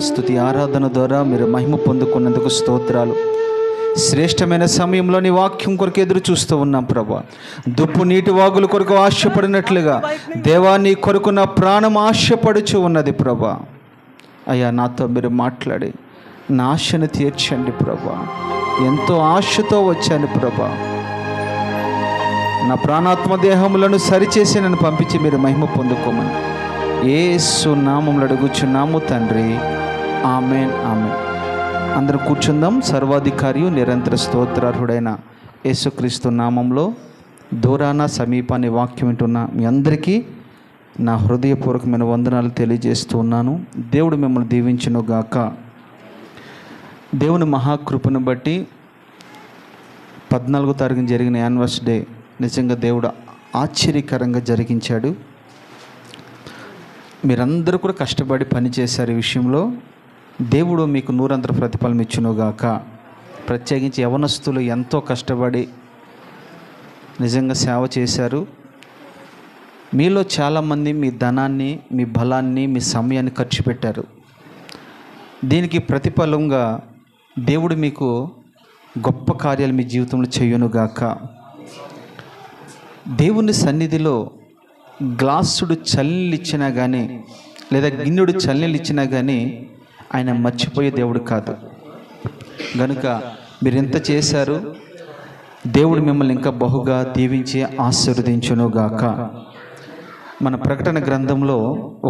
స్తుతి ఆరాధన ద్వారా మీరు మహిమ పొందుకున్నందుకు స్తోత్రాలు. శ్రేష్టమైన సమయంలో నీ వాక్యం కొరకు ఎదురు చూస్తూ ఉన్నాం ప్రభా. దుప్పు నీటి వాగుల కొరకు ఆశపడినట్లుగా దేవా నీ కొరకు నా ప్రాణం ఆశపడుచు ఉన్నది ప్రభా. అయ్యా నాతో మీరు మాట్లాడి నా ఆశను తీర్చండి ప్రభా. ఎంతో ఆశతో వచ్చాను ప్రభా. నా ప్రాణాత్మ దేహములను సరిచేసి నన్ను పంపించి మీరు మహిమ పొందుకోమని యేసు నామములో అడుగుచున్నాము తండ్రి, ఆమెన్ ఆమెన్. అందరూ కూర్చుందాం. సర్వాధికారియు నిరంతర స్తోత్రార్హుడైన యేసుక్రీస్తు నామంలో దూరాన సమీపాన్ని వాక్యం వింటున్న మీ అందరికీ నా హృదయపూర్వకమైన వందనాలు తెలియజేస్తూ ఉన్నాను. దేవుడు మిమ్మల్ని దీవించునుగాక. దేవుని మహాకృపను బట్టి 14వ తారీఖున జరిగిన యానివర్సరీ డే నిజంగా దేవుడు ఆశ్చర్యకరంగా జరిగించాడు. మీరందరూ కూడా కష్టపడి పనిచేశారు. ఈ విషయంలో దేవుడు మీకు నూరంతర ప్రతిఫలం ఇచ్చునుగాక. ప్రత్యేకించి యవనస్తులు ఎంతో కష్టపడి నిజంగా సేవ చేశారు. మీలో చాలామంది మీ ధనాన్ని, మీ బలాన్ని, మీ సమయాన్ని ఖర్చు పెట్టారు. దీనికి ప్రతిఫలంగా దేవుడు మీకు గొప్ప కార్యాలు మీ జీవితంలో చేయునుగాక. దేవుని సన్నిధిలో గ్లాసుడు చల్లిచ్చినా కానీ లేదా గిన్నెడు చల్లెలు ఇచ్చినా కానీ ఆయన మర్చిపోయే దేవుడు కాదు. కనుక మీరు ఎంత చేశారు, దేవుడు మిమ్మల్ని ఇంకా బహుగా దీవించి ఆశీర్వదించునుగాక. మన ప్రకటన గ్రంథంలో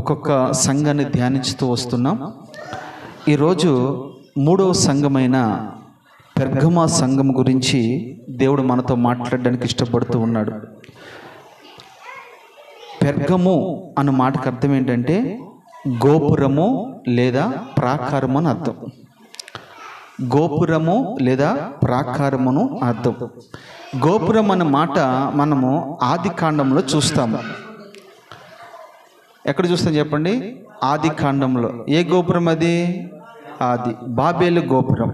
ఒక్కొక్క సంఘాన్ని ధ్యానించుతూ వస్తున్నాం. ఈరోజు 3వ సంఘమైన పెర్గమా సంఘం గురించి దేవుడు మనతో మాట్లాడడానికి ఇష్టపడుతూ ఉన్నాడు. పెర్గము అన్న మాటకు అర్థం ఏంటంటే గోపురము లేదా ప్రాకారము అని అర్థం. గోపురము లేదా ప్రాకారమును అర్థం. గోపురం అన్న మాట మనము ఆది కాండంలో చూస్తాము. ఎక్కడ చూస్తాం చెప్పండి? ఆది కాండంలో. ఏ గోపురం అది? అది బాబేలు గోపురం.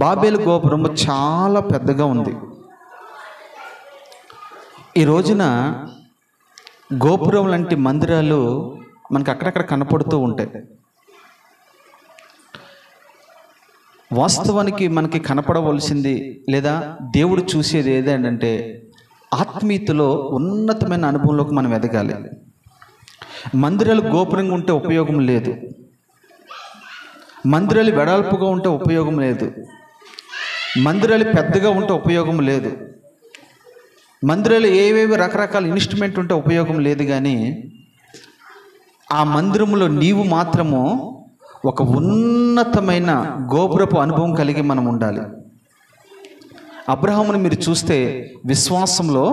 బాబేలు గోపురము చాలా పెద్దగా ఉంది. ఈ రోజున గోపురం లాంటి మందిరాలు మనకు అక్కడక్కడ కనపడుతూ ఉంటాయి. వాస్తవానికి మనకి కనపడవలసింది లేదా దేవుడు చూసేది ఏదంటే ఆత్మీయతలో ఉన్నతమైన అనుభవంలోకి మనం ఎదగాలి. మందిరాలు గోపురంగా ఉంటే ఉపయోగం లేదు. మందిరాలు వెడల్పుగా ఉంటే ఉపయోగం లేదు. మందిరాలు పెద్దగా ఉంటే ఉపయోగం లేదు. మందిరాలు ఏవేవి రకరకాల ఇన్స్ట్రుమెంట్ ఉంటే ఉపయోగం లేదు. కానీ ఆ మందిరంలో నీవు మాత్రము ఒక ఉన్నతమైన గోపురపు అనుభవం కలిగి మనం ఉండాలి. అబ్రహాముని మీరు చూస్తే విశ్వాసంలో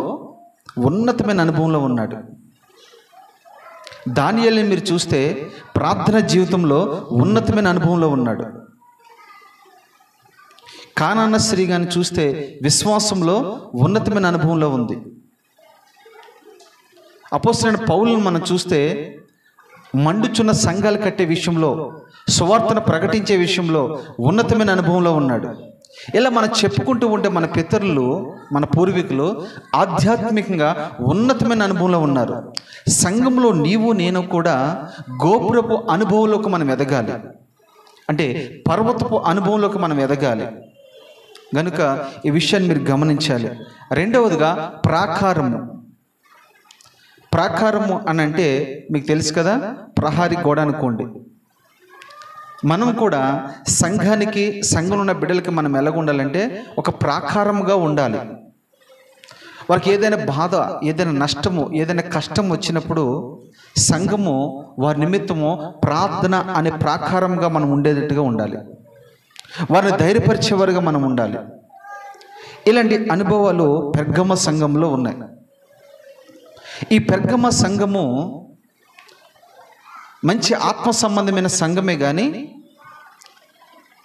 ఉన్నతమైన అనుభవంలో ఉన్నాడు. దానియేలుని మీరు చూస్తే ప్రార్థన జీవితంలో ఉన్నతమైన అనుభవంలో ఉన్నాడు. కానాన స్త్రీ గాని చూస్తే విశ్వాసంలో ఉన్నతమైన అనుభవంలో ఉంది. అపోస్తలుడైన పౌలును మనం చూస్తే మండుచున్న సంఘాలు కట్టే విషయంలో, సువార్తను ప్రకటించే విషయంలో ఉన్నతమైన అనుభవంలో ఉన్నాడు. ఇలా మనం చెప్పుకుంటూ ఉంటే మన పితరులు, మన పూర్వీకులు ఆధ్యాత్మికంగా ఉన్నతమైన అనుభవంలో ఉన్నారు. సంఘంలో నీవు నేను కూడా గోపురపు అనుభవంలోకి మనం ఎదగాలి. అంటే పర్వతపు అనుభవంలోకి మనం ఎదగాలి. కనుక ఈ విషయాన్ని మీరు గమనించాలి. రెండవదిగా ప్రాకారము. ప్రాకారము అని అంటే మీకు తెలుసు కదా, ప్రహారీ గోడ అనుకోండి. మనం కూడా సంఘానికి, సంఘంలో ఉన్న బిడ్డలకి మనం ఎలాగుండాలంటే ఒక ప్రాకారముగా ఉండాలి. వారికి ఏదైనా బాధ, ఏదైనా నష్టము, ఏదైనా కష్టం వచ్చినప్పుడు సంఘము వారి నిమిత్తము ప్రార్థన అనే ప్రాకారంగా మనం ఉండేటట్టుగా ఉండాలి. వారిని ధైర్యపరిచేవారుగా మనం ఉండాలి. ఇలాంటి అనుభవాలు పెర్గమ సంఘంలో ఉన్నాయి. ఈ పెర్గమ సంఘము మంచి ఆత్మ సంబంధమైన సంఘమే. కానీ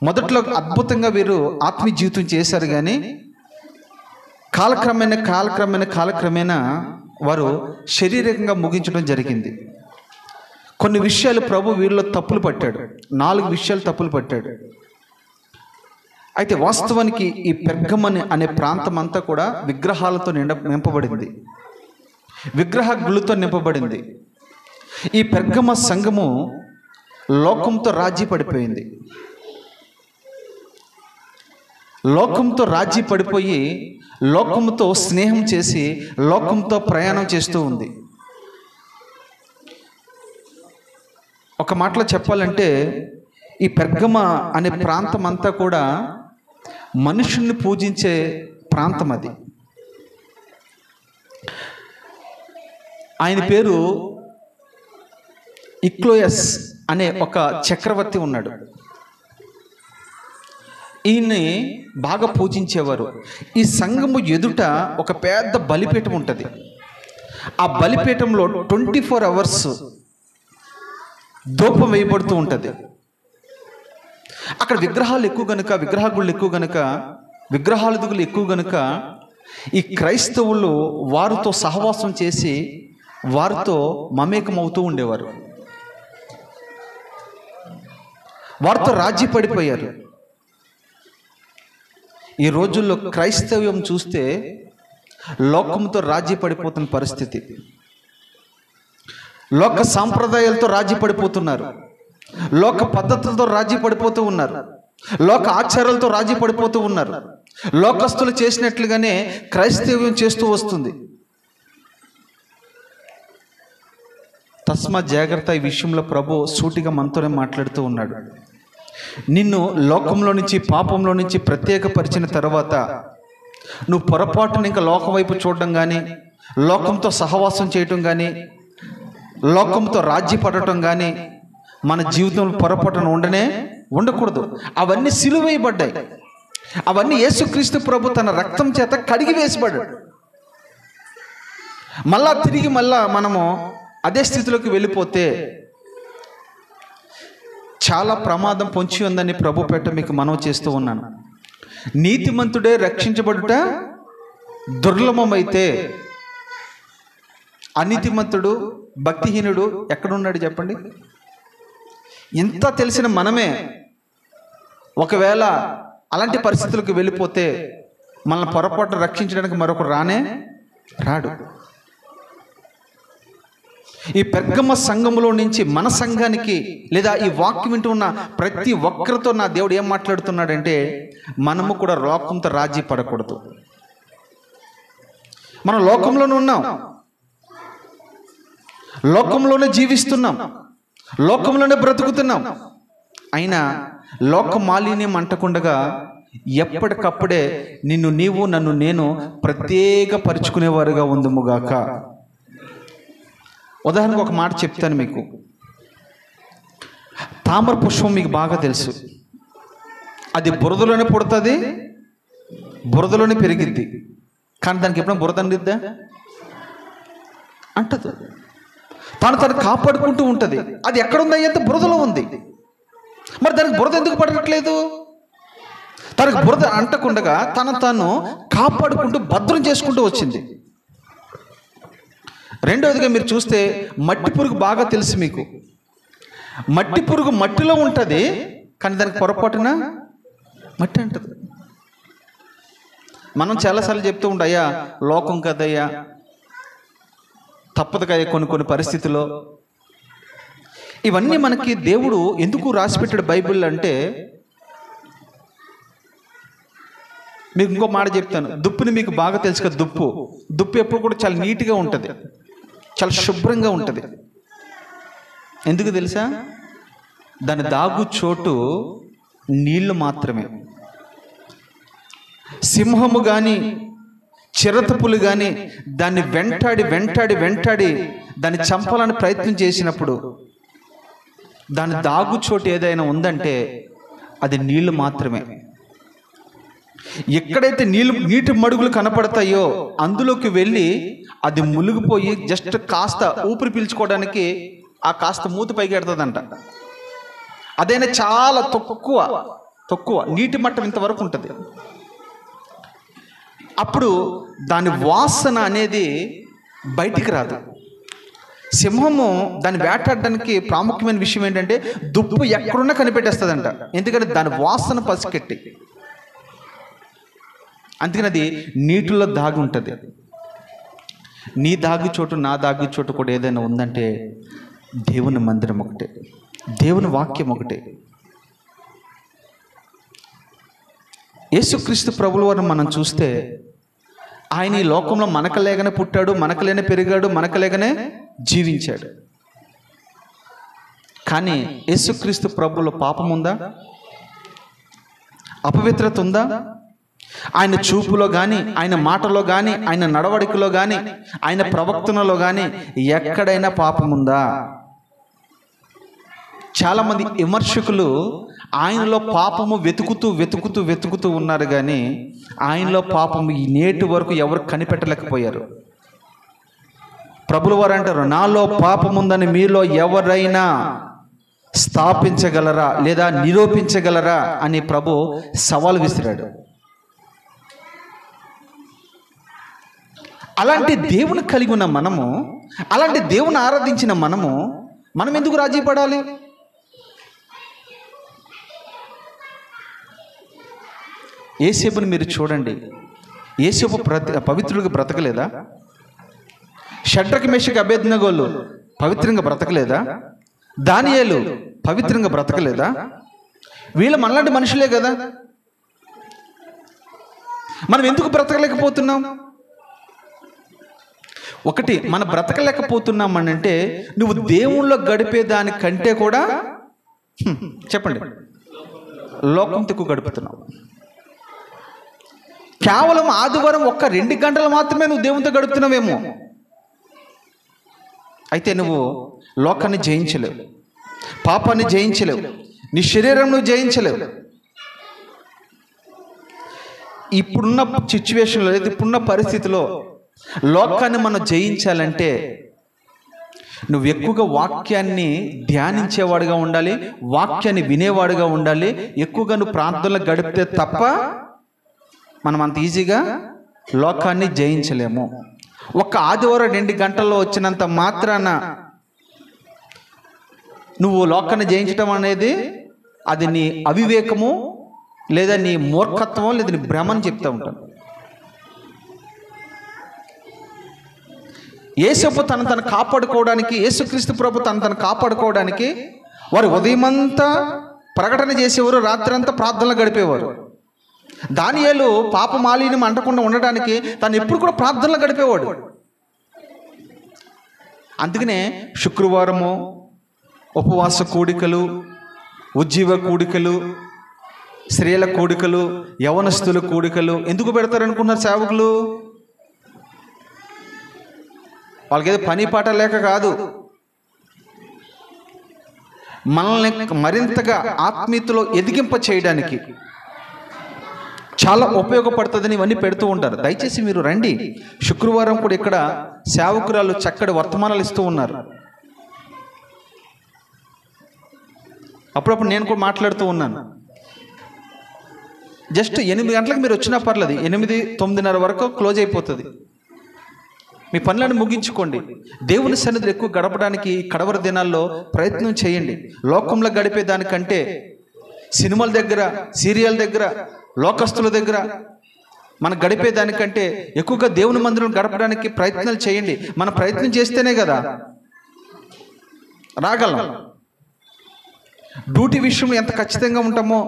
మొదట్లో అద్భుతంగా వీరు ఆత్మీయ జీవితం చేశారు. కానీ కాలక్రమేణా వారు శారీరకంగా ముగించడం జరిగింది. కొన్ని విషయాలు ప్రభు వీరిలో తప్పులు పట్టాడు. 4 విషయాలు తప్పులు పట్టాడు. అయితే వాస్తవానికి ఈ పెర్గమని అనే ప్రాంతం అంతా కూడా విగ్రహాలతో నింపబడింది. విగ్రహ గుళ్ళతో నింపబడింది. ఈ పెర్గమ సంఘము లోకంతో రాజీ పడిపోయింది. లోకంతో రాజీ పడిపోయి లోకంతో స్నేహం చేసి లోకంతో ప్రయాణం చేస్తూ ఉంది. ఒక మాటలో చెప్పాలంటే ఈ పెర్గమ అనే ప్రాంతం అంతా కూడా మనుషుల్ని పూజించే ప్రాంతం. అది ఆయన పేరు ఇక్లోయస్ అనే ఒక చక్రవర్తి ఉన్నాడు. ఈయన్ని బాగా పూజించేవారు. ఈ సంఘము ఎదుట ఒక పెద్ద బలిపీఠం ఉంటుంది. ఆ బలిపీఠంలో 24 hours ధూపం వేయబడుతూ ఉంటుంది. అక్కడ విగ్రహాలు ఎక్కువ గనుక, విగ్రహగుళ్ళు ఎక్కువ గనుక, విగ్రహాలుదుగులు ఎక్కువ గనుక ఈ క్రైస్తవులు వారితో సహవాసం చేసి వారితో మమేకమవుతూ ఉండేవారు. వారితో రాజీ పడిపోయారు. ఈ రోజుల్లో క్రైస్తవ్యం చూస్తే లోకంతో రాజీ పడిపోతున్న పరిస్థితి. లోక సాంప్రదాయాలతో రాజీ పడిపోతున్నారు. లోక పద్ధతులతో రాజీ పడిపోతూ ఉన్నారు. లోక ఆచారాలతో రాజీ పడిపోతూ ఉన్నారు. లోకస్తులు చేసినట్లుగానే క్రైస్తవ్యం చేస్తూ వస్తుంది. తస్మాత్ జాగ్రత్త. ఈ విషయంలో ప్రభు సూటిగా మనతోనే మాట్లాడుతూ ఉన్నాడు. నిన్ను లోకంలో నుంచి, పాపంలో నుంచి ప్రత్యేకపరిచిన తర్వాత నువ్వు పొరపాటున ఇంకా లోకం వైపు చూడడం కానీ, లోకంతో సహవాసం చేయటం కానీ, లోకంతో రాజీ పడటం కానీ మన జీవితంలో పొరపాటున ఉండకూడదు. అవన్నీ సిలువేయబడ్డాయి. అవన్నీ యేసుక్రీస్తు ప్రభు తన రక్తం చేత కడిగి వేసిపడ్డాడు. తిరిగి మనము అదే స్థితిలోకి వెళ్ళిపోతే చాలా ప్రమాదం పొంచి ఉందని ప్రభు పేట మీకు మనవి చేస్తూ ఉన్నాను. నీతిమంతుడే రక్షించబడుట దుర్లభమైతే అనీతిమంతుడు, భక్తిహీనుడు ఎక్కడున్నాడు చెప్పండి? ఇంత తెలిసిన మనమే ఒకవేళ అలాంటి పరిస్థితులకు వెళ్ళిపోతే మనల్ని పొరపాటు రక్షించడానికి మరొకరు రాడు. ఈ పెర్గమ సంఘములో నుంచి మన సంఘానికి, లేదా ఈ వాక్యం వింటూ ఉన్న ప్రతి ఒక్కరితో నా దేవుడు ఏం మాట్లాడుతున్నాడంటే, మనము కూడా లోకంతో రాజీ పడకూడదు. మనం లోకంలోనే ఉన్నాం, లోకంలోనే జీవిస్తున్నాం, లోకంలోనే బ్రతుకుతున్నాం. అయినా లోక మాలిన్యం అంటకుండగా ఎప్పటికప్పుడే నిన్ను నీవు, నన్ను నేను ప్రత్యేకపరుచుకునేవారుగా ఉందుముగాక. ఉదాహరణకు ఒక మాట చెప్తాను మీకు. తామర పుష్పం మీకు బాగా తెలుసు. అది బురదలోనే పుడుతుంది, బురదలోనే పెరిగిద్ది. కానీ దానికి ఎప్పుడైనా బురద అందిద్దా? అంటదు. తను కాపాడుకుంటూ ఉంటుంది. అది ఎక్కడుంది అంటే బురదలో ఉంది. మరి దానికి బురద ఎందుకు పడట్లేదు? తనకు బురద అంటకుండగా తను కాపాడుకుంటూ భద్రం చేసుకుంటూ వచ్చింది. రెండవదిగా మీరు చూస్తే మట్టి పురుగు బాగా తెలుసు మీకు. మట్టి పురుగు మట్టిలో ఉంటుంది, కానీ దానికి పొరపాటున మట్టి అంటది. మనం చాలాసార్లు చెప్తూ ఉంటాం, అయ్యా లోకం కదయ్యా, తప్పదు కదా కొన్ని పరిస్థితుల్లో. ఇవన్నీ మనకి దేవుడు ఎందుకు రాసిపెట్టాడు బైబిల్ అంటే, మీకు ఇంకో మాట చెప్తాను. దుప్పుని మీకు బాగా తెలుసు కదా. దుప్పు ఎప్పుడు కూడా చాలా నీట్గా ఉంటుంది, చాలా శుభ్రంగా ఉంటుంది. ఎందుకు తెలుసా? దాని దాగు చోటు నీళ్లు మాత్రమే. సింహము కానీ, చిరతపులు కానీ దాన్ని వెంటాడి దాన్ని చంపాలని ప్రయత్నం చేసినప్పుడు దాని దాగు చోటు ఏదైనా ఉందంటే అది నీళ్లు మాత్రమే. ఎక్కడైతే నీటి మడుగులు కనపడతాయో అందులోకి వెళ్ళి అది మునిగిపోయి జస్ట్ కాస్త ఊపిరి పీల్చుకోవడానికి ఆ కాస్త మూతి పైకి ఎడుతుందంట. అదైనా చాలా తక్కువ నీటి మట్టం ఇంతవరకు ఉంటుంది. అప్పుడు దాని వాసన అనేది బయటికి రాదు. సింహము దాన్ని వేటాడడానికి ప్రాముఖ్యమైన విషయం ఏంటంటే దుప్పు ఎక్కడున్నా కనిపెట్టేస్తుందంట. ఎందుకంటే దాని వాసన పసికెట్టి, అందుకని అది నీటిలో దాగి ఉంటుంది. నీ దాగి చోటు, నా దాగి చోటు కూడా ఏదైనా ఉందంటే దేవుని మందిరం ఒకటే. దేవుని వాక్యం ఒకటే. యేసుక్రీస్తు ప్రభుల వారిని మనం చూస్తే ఆయన ఈ లోకంలో మనకలేగానే పుట్టాడు, మనకలేనే పెరిగాడు, మనకలేగానే జీవించాడు. కానీ యేసుక్రీస్తు ప్రభువులో పాపం ఉందా? అపవిత్రత ఉందా? ఆయన చూపులో కానీ, ఆయన మాటలో కానీ, ఆయన నడవడికలో కానీ, ఆయన ప్రవక్తనలో కానీ ఎక్కడైనా పాపం ఉందా? చాలామంది విమర్శకులు ఆయనలో పాపము వెతుకుతూ ఉన్నారు, కానీ ఆయనలో పాపము ఈ నేటి వరకు ఎవరు కనిపెట్టలేకపోయారు. ప్రభుల వారు అంటారు, నాలో పాపముందని మీలో ఎవరైనా స్థాపించగలరా లేదా నిరూపించగలరా అని ప్రభు సవాల్ విసిరాడు. అలాంటి దేవుని కలిగి ఉన్న మనము, అలాంటి దేవుని ఆరాధించిన మనం ఎందుకు రాజీ పడాలి? యేసేపుని మీరు చూడండి. యేసేపు పవిత్రుడిగా బ్రతకలేదా? షడ్రక్ మేషక్ అబేద్నెగోలు పవిత్రంగా బ్రతకలేదా? దానియేలు పవిత్రంగా బ్రతకలేదా? వీళ్ళు మనలాంటి మనుషులే కదా. మనం ఎందుకు బ్రతకలేకపోతున్నాం? ఒకటి, మనం బ్రతకలేకపోతున్నామనంటే నువ్వు దేవుళ్ళో గడిపే దానికంటే కూడా చెప్పండి, లోకంతో ఎక్కువ గడుపుతున్నావు. కేవలం ఆదివారం 1-2 గంటలు మాత్రమే నువ్వు దేవునితో గడుపుతున్నావేమో. అయితే నువ్వు లోకాన్ని జయించలేవు, పాపాన్ని జయించలేవు, నీ శరీరం నువ్వు జయించలేవు. ఇప్పుడున్న సిచ్యువేషన్లో లేదా ఇప్పుడున్న పరిస్థితిలో లోకాన్ని మనం జయించాలంటే నువ్వు ఎక్కువగా వాక్యాన్ని ధ్యానించేవాడుగా ఉండాలి, వాక్యాన్ని వినేవాడుగా ఉండాలి. ఎక్కువగా నువ్వు ప్రార్థనలో గడిపితే తప్ప మనం అంత ఈజీగా లోకాన్ని జయించలేము. ఒక్క ఆదివారం 2 గంటల్లో వచ్చినంత మాత్రాన నువ్వు లోకాన్ని జయించడం అనేది అది నీ అవివేకము లేదా నీ మూర్ఖత్వం లేదా నీ భ్రమని చెప్తూ ఉంటాను. యేసు తను కాపాడుకోవడానికి, యేసుక్రీస్తు ప్రభు తను కాపాడుకోవడానికి వారు ఉదయమంతా ప్రకటన చేసేవారు, రాత్రంతా ప్రార్థనలు గడిపేవారు. దానియేలు పాపమాలిన్యం అంటకుండా ఉండడానికి తను ఎప్పుడు కూడా ప్రార్థనలు గడిపేవాడు. అందుకనే శుక్రవారము ఉపవాస కూడికలు, ఉజ్జీవ కూడికలు, స్త్రీల కూడికలు, యవనస్తుల కూడికలు ఎందుకు పెడతారనుకున్నారు సేవకులు? వాళ్ళకేదో పని పాట లేక కాదు, మనల్ని మరింతగా ఆత్మీయతలో ఎదిగింప చేయడానికి చాలా ఉపయోగపడుతుందని ఇవన్నీ పెడుతూ ఉంటారు. దయచేసి మీరు రండి. శుక్రవారం కూడా ఇక్కడ సేవకురాలు చక్కటి వర్తమానాలు ఇస్తూ ఉన్నారు. అప్పుడప్పుడు నేను కూడా మాట్లాడుతూ ఉన్నాను. జస్ట్ 8 గంటలకు మీరు వచ్చినా పర్లేదు, 8-9:30 వరకు క్లోజ్ అయిపోతుంది. మీ పనులను ముగించుకోండి. దేవుని సన్నిధిలో ఎక్కువ గడపడానికి కడవరి దినాల్లో ప్రయత్నం చేయండి. లోకంలో గడిపే దానికంటే సినిమాల దగ్గర, సీరియల్ దగ్గర, లోకస్తుల దగ్గర మనం గడిపే దానికంటే ఎక్కువగా దేవుని మందిరం గడపడానికి ప్రయత్నాలు చేయండి. మనం ప్రయత్నం చేస్తేనే కదా రాగలం. డ్యూటీ విషయంలో ఎంత ఖచ్చితంగా ఉంటామో,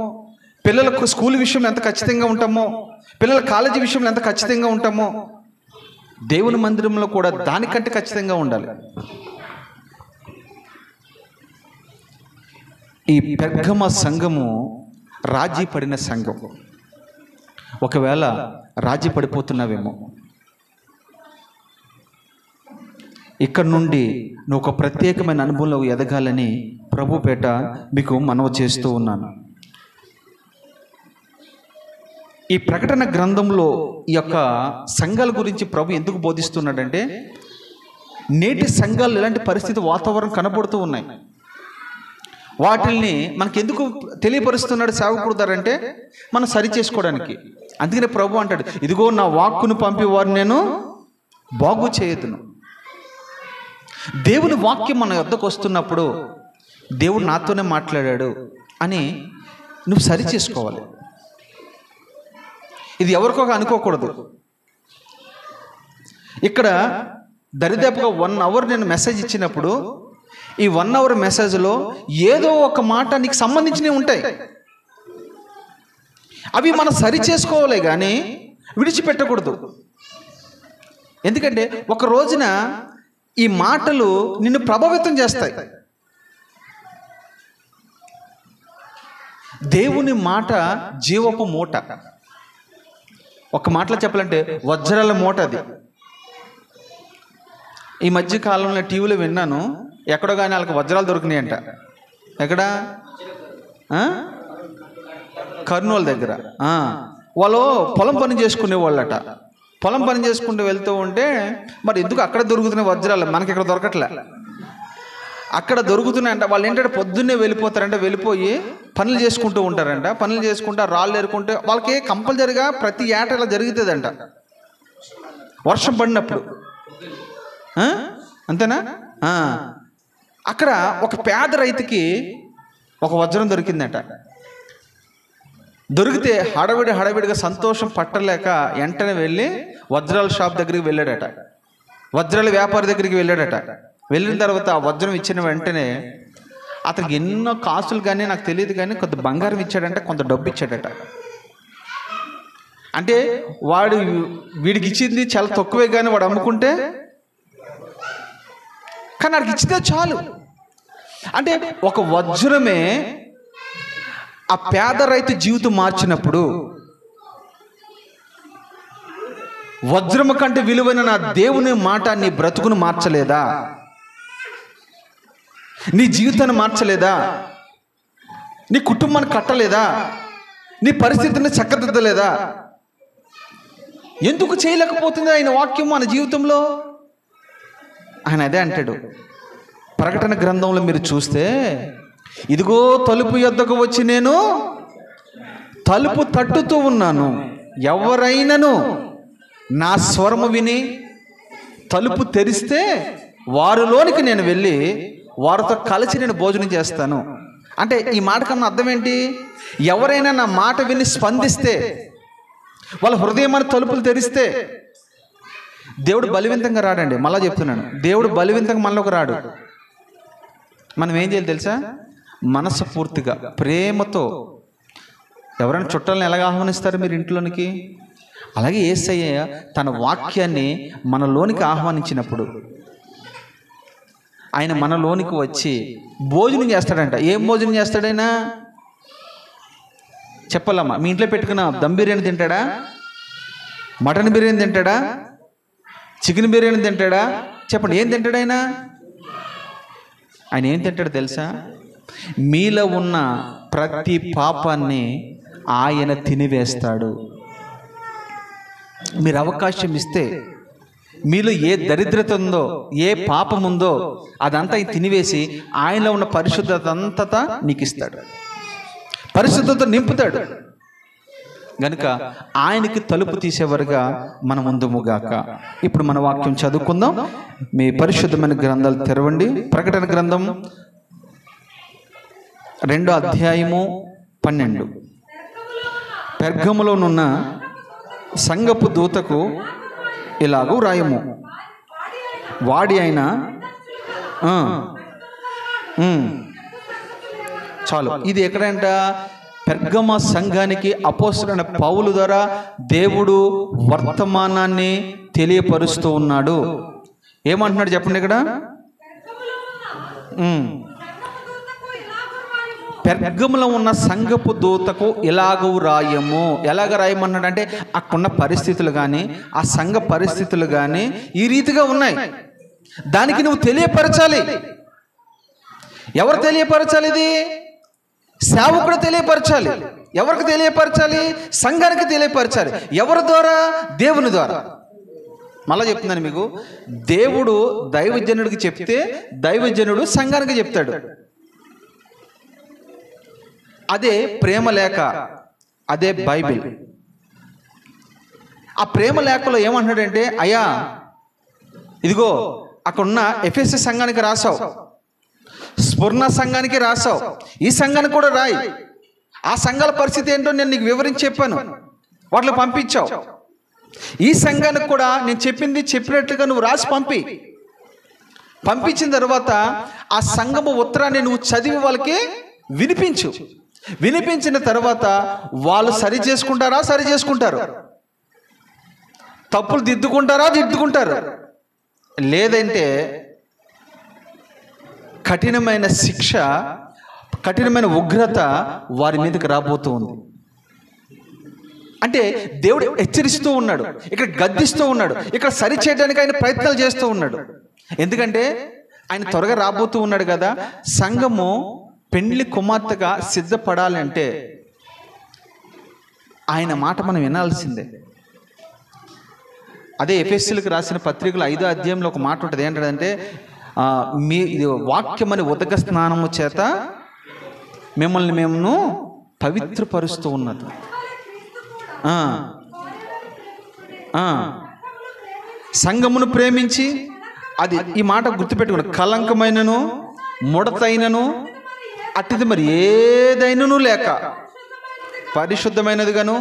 పిల్లలకు స్కూల్ విషయంలో ఎంత ఖచ్చితంగా ఉంటామో, పిల్లల కాలేజీ విషయంలో ఎంత ఖచ్చితంగా ఉంటామో, దేవుని మందిరంలో కూడా దానికంటే ఖచ్చితంగా ఉండాలి. ఈ పెర్గమ సంఘము రాజీ పడిన సంఘం. ఒకవేళ రాజీ పడిపోతున్నావేమో, ఇక్కడ నుండి నువ్వు ఒక ప్రత్యేకమైన అనుభవంలో ఎదగాలని ప్రభు పేట మీకు మనవి చేస్తూ ఉన్నాను. ఈ ప్రకటన గ్రంథంలో ఈ యొక్క సంఘాల గురించి ప్రభు ఎందుకు బోధిస్తున్నాడంటే, నేటి సంఘాలు ఇలాంటి పరిస్థితి వాతావరణం కనబడుతూ ఉన్నాయి. వాటిల్ని మనకి ఎందుకు తెలియపరుస్తున్నాడు సేవకుడు అంటే మనం సరి చేసుకోవడానికి. అందుకనే ప్రభు అంటాడు, ఇదిగో నా వాక్కును పంపి వారిని నేను బాగు చేయదును. దేవుని వాక్యం మన వద్దకు వస్తున్నప్పుడు దేవుడు నాతోనే మాట్లాడాడు అని నువ్వు సరి చేసుకోవాలి. ఇది ఎవరికో అనుకోకూడదు. ఇక్కడ దరిదాపుగా 1 అవర్ నేను మెసేజ్ ఇచ్చినప్పుడు ఈ 1 hour మెసేజ్లో ఏదో ఒక మాట నీకు సంబంధించినవి ఉంటాయి. అవి మనం సరి చేసుకోవాలి కానీ విడిచిపెట్టకూడదు. ఎందుకంటే ఒక రోజున ఈ మాటలు నిన్ను ప్రభావితం చేస్తాయి. దేవుని మాట జీవపు మూట. ఒక మాటలో చెప్పాలంటే వజ్రాల మూట అది. ఈ మధ్య కాలంలో టీవీలో విన్నాను, ఎక్కడో కానీ వాళ్ళకి వజ్రాలు దొరికినాయంట. ఎక్కడ? కర్నూలు దగ్గర. వాళ్ళు పొలం పని చేసుకునే వాళ్ళట. పొలం పని చేసుకుంటూ వెళ్తూ ఉంటే మరి ఎందుకు అక్కడ దొరుకుతున్న వజ్రాలు మనకి ఇక్కడ దొరకట్లే, అక్కడ దొరుకుతున్నాయంట. వాళ్ళు ఏంటంటే పొద్దున్నే వెళ్ళిపోతారంట, వెళ్ళిపోయి పనులు చేసుకుంటూ ఉంటారంట. పనులు చేసుకుంటూ రాళ్ళు ఏరుకుంటే వాళ్ళకి కంపల్సరిగా ప్రతి ఏటా ఇలా జరుగుతుందంట, వర్షం పడినప్పుడు. అంతేనా? అక్కడ ఒక పేద రైతుకి ఒక వజ్రం దొరికిందట. దొరికితే హడావిడిగా సంతోషం పట్టలేక వెంటనే వెళ్ళి వజ్రాల షాప్ దగ్గరికి వెళ్ళాడట, వజ్రాల వ్యాపారి దగ్గరికి వెళ్ళాడట. వెళ్ళిన తర్వాత ఆ వజ్రం ఇచ్చిన వెంటనే అతనికి ఎన్నో కాసులు కానీ నాకు తెలియదు కానీ కొంత బంగారం ఇచ్చాడంట, కొంత డబ్బు ఇచ్చాడట. అంటే వీడికి ఇచ్చింది చాలా తక్కువే కానీ వాడు అమ్ముకుంటే, కానీ వాడికి ఇచ్చితే చాలు. అంటే ఒక వజ్రమే ఆ పేద రైతు జీవితం మార్చినప్పుడు, వజ్రము కంటే విలువైన నా దేవుని మాట నీ బ్రతుకును మార్చలేదా? నీ జీవితాన్ని మార్చలేదా? నీ కుటుంబాన్ని కట్టలేదా? నీ పరిస్థితిని చక్కదిద్దలేదా? ఎందుకు చేయలేకపోతుంది ఆయన వాక్యం మన జీవితంలో? ఆయన అదే అంటాడు. ప్రకటన గ్రంథంలో మీరు చూస్తే, ఇదిగో తలుపు యొద్దకు వచ్చి నేను తలుపు తట్టుతూ ఉన్నాను, ఎవరైనను నా స్వరము విని తలుపు తెరిస్తే వారిలోనికి నేను వెళ్ళి వారితో కలిసి నేను భోజనం చేస్తాను. అంటే ఈ మాట కన్నా అర్థం ఏంటి? ఎవరైనా నా మాట విని స్పందిస్తే, వాళ్ళ హృదయమైన తలుపులు తెరిస్తే, దేవుడు బలవంతంగా రాడండి. మళ్ళా చెప్తున్నాను, దేవుడు బలవంతంగా మనలోకి రాడు. మనం ఏం చేయాలి తెలుసా? మనస్ఫూర్తిగా ప్రేమతో. ఎవరైనా చుట్టాలను ఎలాగ ఆహ్వానిస్తారు మీరు ఇంట్లోనికి? అలాగే యేసయ్య తన వాక్యాన్ని మనలోనికి ఆహ్వానించినప్పుడు ఆయన మనలోనికి వచ్చి భోజనం చేస్తాడంట. ఏం భోజనం చేస్తాడైనా చెప్పాలమ్మా? మీ ఇంట్లో పెట్టుకున్న దమ్ బిర్యానీ తింటాడా? మటన్ బిర్యానీ తింటాడా? చికెన్ బిర్యానీ తింటాడా? చెప్పండి, ఏం తింటాడైనా? ఆయన ఏం తింటాడో తెలుసా? మీలో ఉన్న ప్రతి పాపాన్ని ఆయన తినివేస్తాడు. మీరు అవకాశం ఇస్తే మీలో ఏ దరిద్రత ఉందో, ఏ పాపం ఉందో అదంతా ఆయన తినివేసి ఆయనలో ఉన్న పరిశుద్ధత అంతటా నీకు ఇస్తాడు, పరిశుద్ధత నింపుతాడు. గనుక ఆయనకి తలుపు తీసేవారుగా మనం ముందుముగాక. ఇప్పుడు మన వాక్యం చదువుకుందాం. మీ పరిశుద్ధమైన గ్రంథాలు తెరవండి. ప్రకటన గ్రంథం 2వ అధ్యాయము 12. పెర్గములోనున్న సంఘపు దూతకు ఇలాగూ రాయము, వాడి అయిన చాలు. ఇది ఎక్కడంట? పెర్గమ సంఘానికి అపోస్తలుడైన పౌలు ద్వారా దేవుడు వర్తమానాన్ని తెలియపరుస్తూ ఉన్నాడు. ఏమంటున్నాడు చెప్పండి ఇక్కడ? పెర్గములో ఉన్న సంఘపు దూతకు ఇలాగూ రాయము. ఎలాగ రాయమన్నాడు అంటే, అక్కడున్న పరిస్థితులు కానీ ఆ సంఘ పరిస్థితులు కానీ ఈ రీతిగా ఉన్నాయి, దానికి నువ్వు తెలియపరచాలి. ఎవరు తెలియపరచాలి? ఇది సేవకుడు తెలియపరచాలి. ఎవరికి తెలియపరచాలి? సంఘానికి తెలియపరచాలి. ఎవరి ద్వారా? దేవుని ద్వారా. మళ్ళా చెప్తున్నాను మీకు, దేవుడు దైవజనుడికి చెప్తే దైవజనుడు సంఘానికి చెప్తాడు. అదే ప్రేమ లేఖ, అదే బైబిల్. ఆ ప్రేమ లేఖలో ఏమంటున్నాడంటే, అయ్యా ఇదిగో అక్కడున్న ఎఫెసీ సంఘానికి రాసావు, స్ఫుర్ణ సంఘానికి రాసావు, ఈ సంఘానికి కూడా రాయి. ఆ సంఘాల పరిస్థితి ఏంటో నేను నీకు వివరించి చెప్పాను, వాటిని పంపించావు. ఈ సంఘానికి కూడా నేను చెప్పింది చెప్పినట్లుగా నువ్వు రాసి పంపి. పంపించిన తర్వాత ఆ సంఘము ఉత్తరాన్ని నువ్వు చదివి వాళ్ళకి వినిపించు. వినిపించిన తర్వాత వాళ్ళు సరి చేసుకుంటారు, తప్పులు దిద్దుకుంటారు. లేదంటే కఠినమైన శిక్ష, కఠినమైన ఉగ్రత వారి మీదకి రాబోతూ ఉంది. అంటే దేవుడు హెచ్చరిస్తూ ఉన్నాడు, ఇక్కడ గద్దిస్తూ ఉన్నాడు, ఇక్కడ సరి చేయడానికి ఆయన ప్రయత్నాలు చేస్తూ ఉన్నాడు. ఎందుకంటే ఆయన త్వరగా రాబోతూ ఉన్నాడు కదా. సంఘము పెండ్లి కుమార్తెగా సిద్ధపడాలంటే ఆయన మాట మనం వినాల్సిందే. అదే ఎఫెసీయులకు రాసిన పత్రికలు 5వ అధ్యాయంలో ఒక మాట ఉంటుంది. ఏంటంటే మీ వాక్యమని ఉదక స్నానము చేత మిమ్మల్ని మేము పవిత్రపరుస్తూ ఉన్నది. సంఘమును ప్రేమించి, అది ఈ మాట గుర్తుపెట్టుకుని, కలంకమైనను ముడతైనను అట్టిది మరి ఏదైనను లేక పరిశుద్ధమైనదిగాను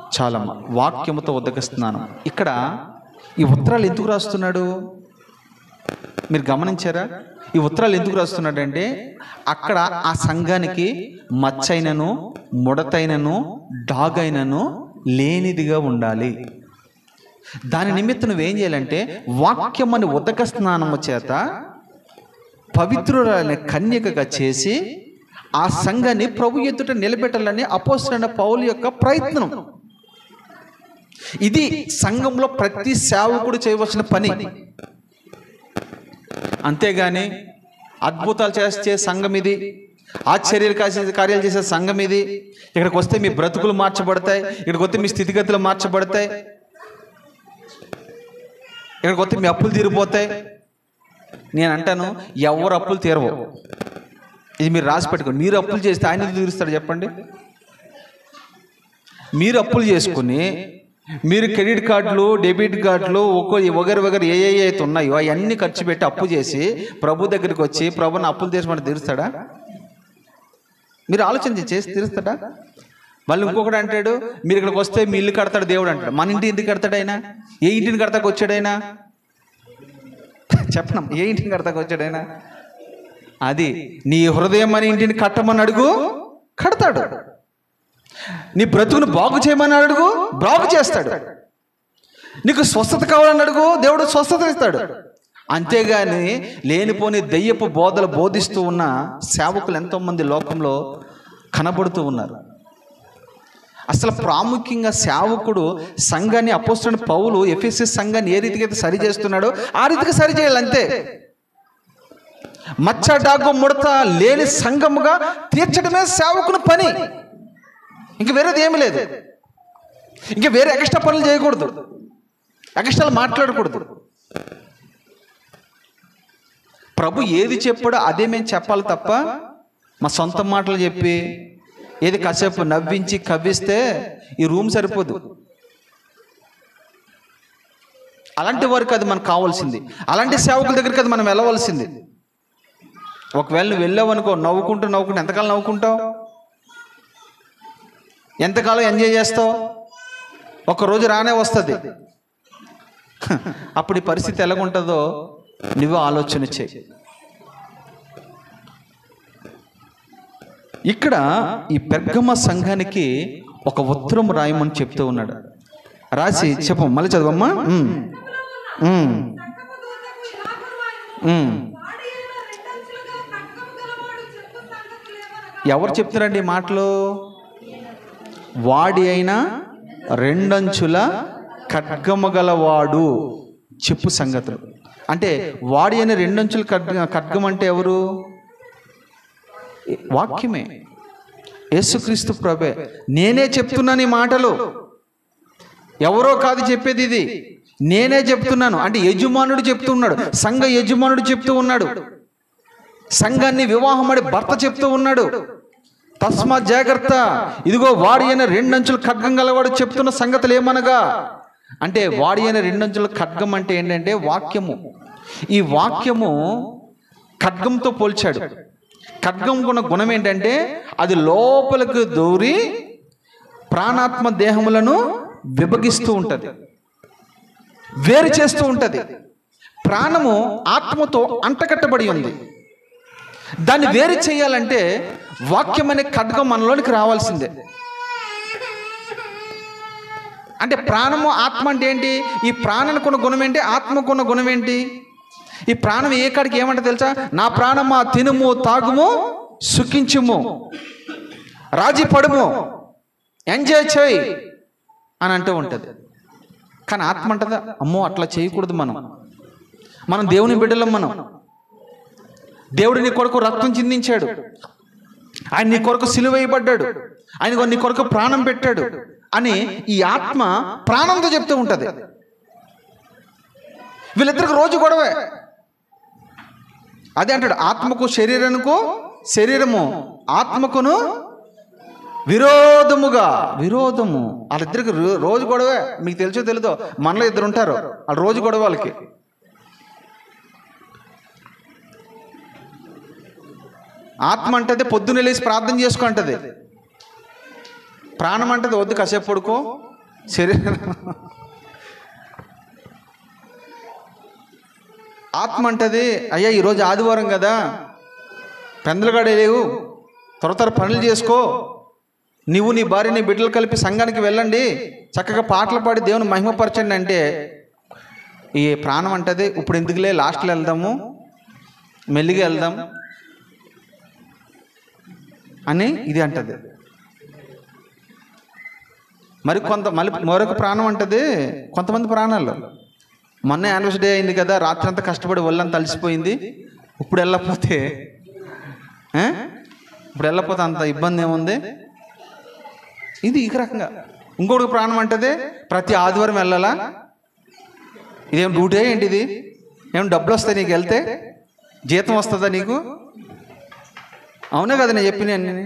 చాలా వాక్యముతో ఉదకిస్తున్నాను. ఇక్కడ ఈ ఉత్తరాలు ఎందుకు రాస్తున్నాడు మీరు గమనించారా? ఈ ఉత్తరాలు ఎందుకు రాస్తున్నాడంటే అక్కడ ఆ సంఘానికి మచ్చైనను ముడతైనను డాగైనను లేనిదిగా ఉండాలి. దాని నిమిత్తం నువ్వేం చేయాలంటే వాక్యమని ఉదక స్నానము చేత పవిత్రురాలని కన్యకగా చేసి ఆ సంఘాన్ని ప్రభు ఎదుట నిలబెట్టాలని అపోస్తలుడైన పౌలు యొక్క ప్రయత్నం. ఇది సంఘంలో ప్రతి సేవకుడు చేయవలసిన పని. అంతేగాని అద్భుతాలు చేసే సంఘం ఇది, కార్యాలు చేసే సంఘం ఇది, ఇక్కడికి వస్తే మీ బ్రతుకులు మార్చబడతాయి, ఇక్కడికి వస్తే మీ స్థితిగతులు మార్చబడతాయి, ఇక్కడికి వస్తే మీ అప్పులు తీరిపోతాయి. నేను అంటాను, ఎవరు అప్పులు తీరవు. ఇది మీరు రాసి పెట్టుకోండి. మీరు అప్పులు చేస్తే ఆయన ఎందుకు తీరుస్తాడు చెప్పండి? మీరు అప్పులు చేసుకుని మీరు క్రెడిట్ కార్డులు, డెబిట్ కార్డులు, వగరు ఏ అయితే ఉన్నాయో అవన్నీ ఖర్చు పెట్టి అప్పు చేసి ప్రభు దగ్గరికి వచ్చి ప్రభుని అప్పులు తీర్చమని తీరుస్తాడా? మీరు ఆలోచన చేసి తీరుస్తాడా? మళ్ళీ ఇంకొకటి అంటాడు, మీరు ఇక్కడికి వస్తే మీ ఇల్లు కడతాడు దేవుడు అంటాడు. మన ఇంటి ఎందుకు కడతాడు ఆయన? ఏ ఇంటిని కడతాకు వచ్చాడైనా? చెప్పనం, ఏ ఇంటిని కడతాకు వచ్చాడైనా? అది నీ హృదయం అని ఇంటిని కట్టమని అడుగు, కడతాడు. నీ బ్రతుకును బాగు చేయమని అడుగు, బాగు చేస్తాడు. నీకు స్వస్థత కావాలని అడుగు, దేవుడు స్వస్థత ఇస్తాడు. అంతేగాని లేనిపోని దెయ్యపు బోధలు బోధిస్తూ ఉన్న సేవకులు ఎంతోమంది లోకంలో కనబడుతూ ఉన్నారు. అసలు ప్రాముఖ్యంగా సేవకుడు సంఘాన్ని, అపోస్తలుడైన పౌలు ఎఫెసీ సంఘాన్ని ఏ రీతిగా అయితే సరి చేస్తున్నాడో ఆ రీతిగా సరి చేయాలి అంతే. మచ్చ డాగు ముడత లేని సంఘముగా తీర్చడమే సేవకుని పని. ఇంక వేరేది ఏమీ లేదు. ఇంక వేరే ఎక్స్ట్రా పనులు చేయకూడదు, ఎక్స్ట్రాలు మాట్లాడకూడదు. ప్రభు ఏది చెప్పాడో అదే మేము చెప్పాలి తప్ప మా సొంత మాటలు చెప్పి ఏది కాసేపు నవ్వించి కవ్విస్తే ఈ రూమ్ సరిపోదు. అలాంటి వారికి అది మనకు కావాల్సింది, అలాంటి సేవకుల దగ్గరికి అది మనం వెళ్ళవలసింది. ఒకవేళ నువ్వు వెళ్ళావనుకో, నవ్వుకుంటూ ఎంతకాలం నవ్వుకుంటావు? ఎంతకాలం ఎంజాయ్ చేస్తావు? ఒకరోజు రానే వస్తుంది. అప్పుడు ఈ పరిస్థితి ఎలాగుంటుందో నువ్వు ఆలోచన చేయి. ఇక్కడ ఈ పెర్గమ సంఘానికి ఒక ఉత్తరం రాయమని చెప్తూ ఉన్నాడు. రాసి చెప్పు, మళ్ళీ చదవమ్మా. ఎవరు చెప్తున్నారండి ఈ మాటలు? వాడి అయినా రెండంచుల ఖడ్గము గలవాడు చెప్పు సంగతులు. అంటే వాడి అయిన రెండంచుల ఖడ్గం అంటే ఎవరు? వాక్యమే, యేసుక్రీస్తు ప్రభే. నేనే చెప్తున్నాను ఈ మాటలు, ఎవరో కాదు చెప్పేది, ఇది నేనే చెప్తున్నాను. అంటే యజమానుడు చెప్తున్నాడు, సంఘ యజమానుడు చెప్తూ ఉన్నాడు, సంఘాన్ని వివాహమడి భర్త చెప్తూ ఉన్నాడు. తస్మా జాగ్రత్త, ఇదిగో వాడి అయిన రెండంచుల ఖడ్గం గలవాడు చెప్తున్న సంగతులు ఏమనగా, అంటే వాడి అయిన రెండంచుల ఖడ్గం అంటే ఏంటంటే వాక్యము. ఈ వాక్యము ఖడ్గంతో పోల్చాడు. ఖడ్గం ఉన్న గుణం ఏంటంటే అది లోపలికి దూరి ప్రాణాత్మ దేహములను విభజిస్తూ ఉంటుంది, వేరు చేస్తూ ఉంటుంది. ప్రాణము ఆత్మతో అంటకట్టబడి ఉంది. దాన్ని వేరు చేయాలంటే వాక్యం అనే ఖడ్గం మనలోనికి రావాల్సిందే. అంటే ప్రాణము ఆత్మ అంటే ఏంటి? ఈ ప్రాణానికున్న గుణం ఏంటి? ఆత్మకున్న గుణం ఏంటి? ఈ ప్రాణం ఏ కాడికి ఏమంటే తెలుసా? నా ప్రాణమా తినుము, తాగుము, సుఖించుము, రాజీ పడుము, ఎంజాయ్ చేయి అని అంటూ ఉంటుంది. కానీ ఆత్మ అంటదా? అమ్మో అట్లా చేయకూడదు. మనం దేవుని బిడ్డలం. దేవుడు నీ కొరకు రక్తం చిందించాడు, ఆయన నీ కొరకు సిలువ వేయబడ్డాడు, ఆయన నీ కొరకు ప్రాణం పెట్టాడు అని ఈ ఆత్మ ప్రాణంతో చెప్తూ ఉంటుంది. వీళ్ళిద్దరికి రోజు గొడవే. అదే అంటాడు, ఆత్మకు శరీరము ఆత్మకును విరోధము. వాళ్ళిద్దరికి రోజు గొడవే. మీకు తెలుసో తెలీదో, మనలో ఇద్దరు ఉంటారు, వాళ్ళు రోజు గొడవ. వాళ్ళకి ఆత్మ అంటది పొద్దున్న లేచి ప్రార్థన చేసుకో అంటది. ప్రాణం అంటది వద్దు కాసేపు పడుకో. శరీరం ఆత్మ అంటది అయ్యా ఈరోజు ఆదివారం కదా, పెందలుగాడే లేవు, త్వర పనులు చేసుకో, నువ్వు నీ భార్య నీ బిడ్డలు కలిపి సంఘానికి వెళ్ళండి, చక్కగా పాటలు పాడి దేవుని మహిమపరచండి అంటే ఈ ప్రాణం అంటది ఇప్పుడు ఎందుకులే, లాస్ట్లో వెళ్దాము, మెల్లిగా వెళ్దాం అని ఇది అంటది. మరొక ప్రాణం అంటది, కొంతమంది ప్రాణాలు మొన్న యానివర్సరీ డే అయింది కదా, రాత్రి అంతా కష్టపడి ఒళ్ళంతా అలసిపోయింది, ఇప్పుడు వెళ్ళకపోతే అంత ఇబ్బంది ఏముంది, ఇది ఈ రకంగా. ఇంకొక ప్రాణం అంటది ప్రతి ఆదివారం వెళ్ళాలా, ఇదేం డ్యూటీ ఏంటిది, ఏం డబ్బులు వస్తాయి నీకు, వెళ్తే జీతం వస్తుందా నీకు, అవునే కదా నేను చెప్పిన అన్ని.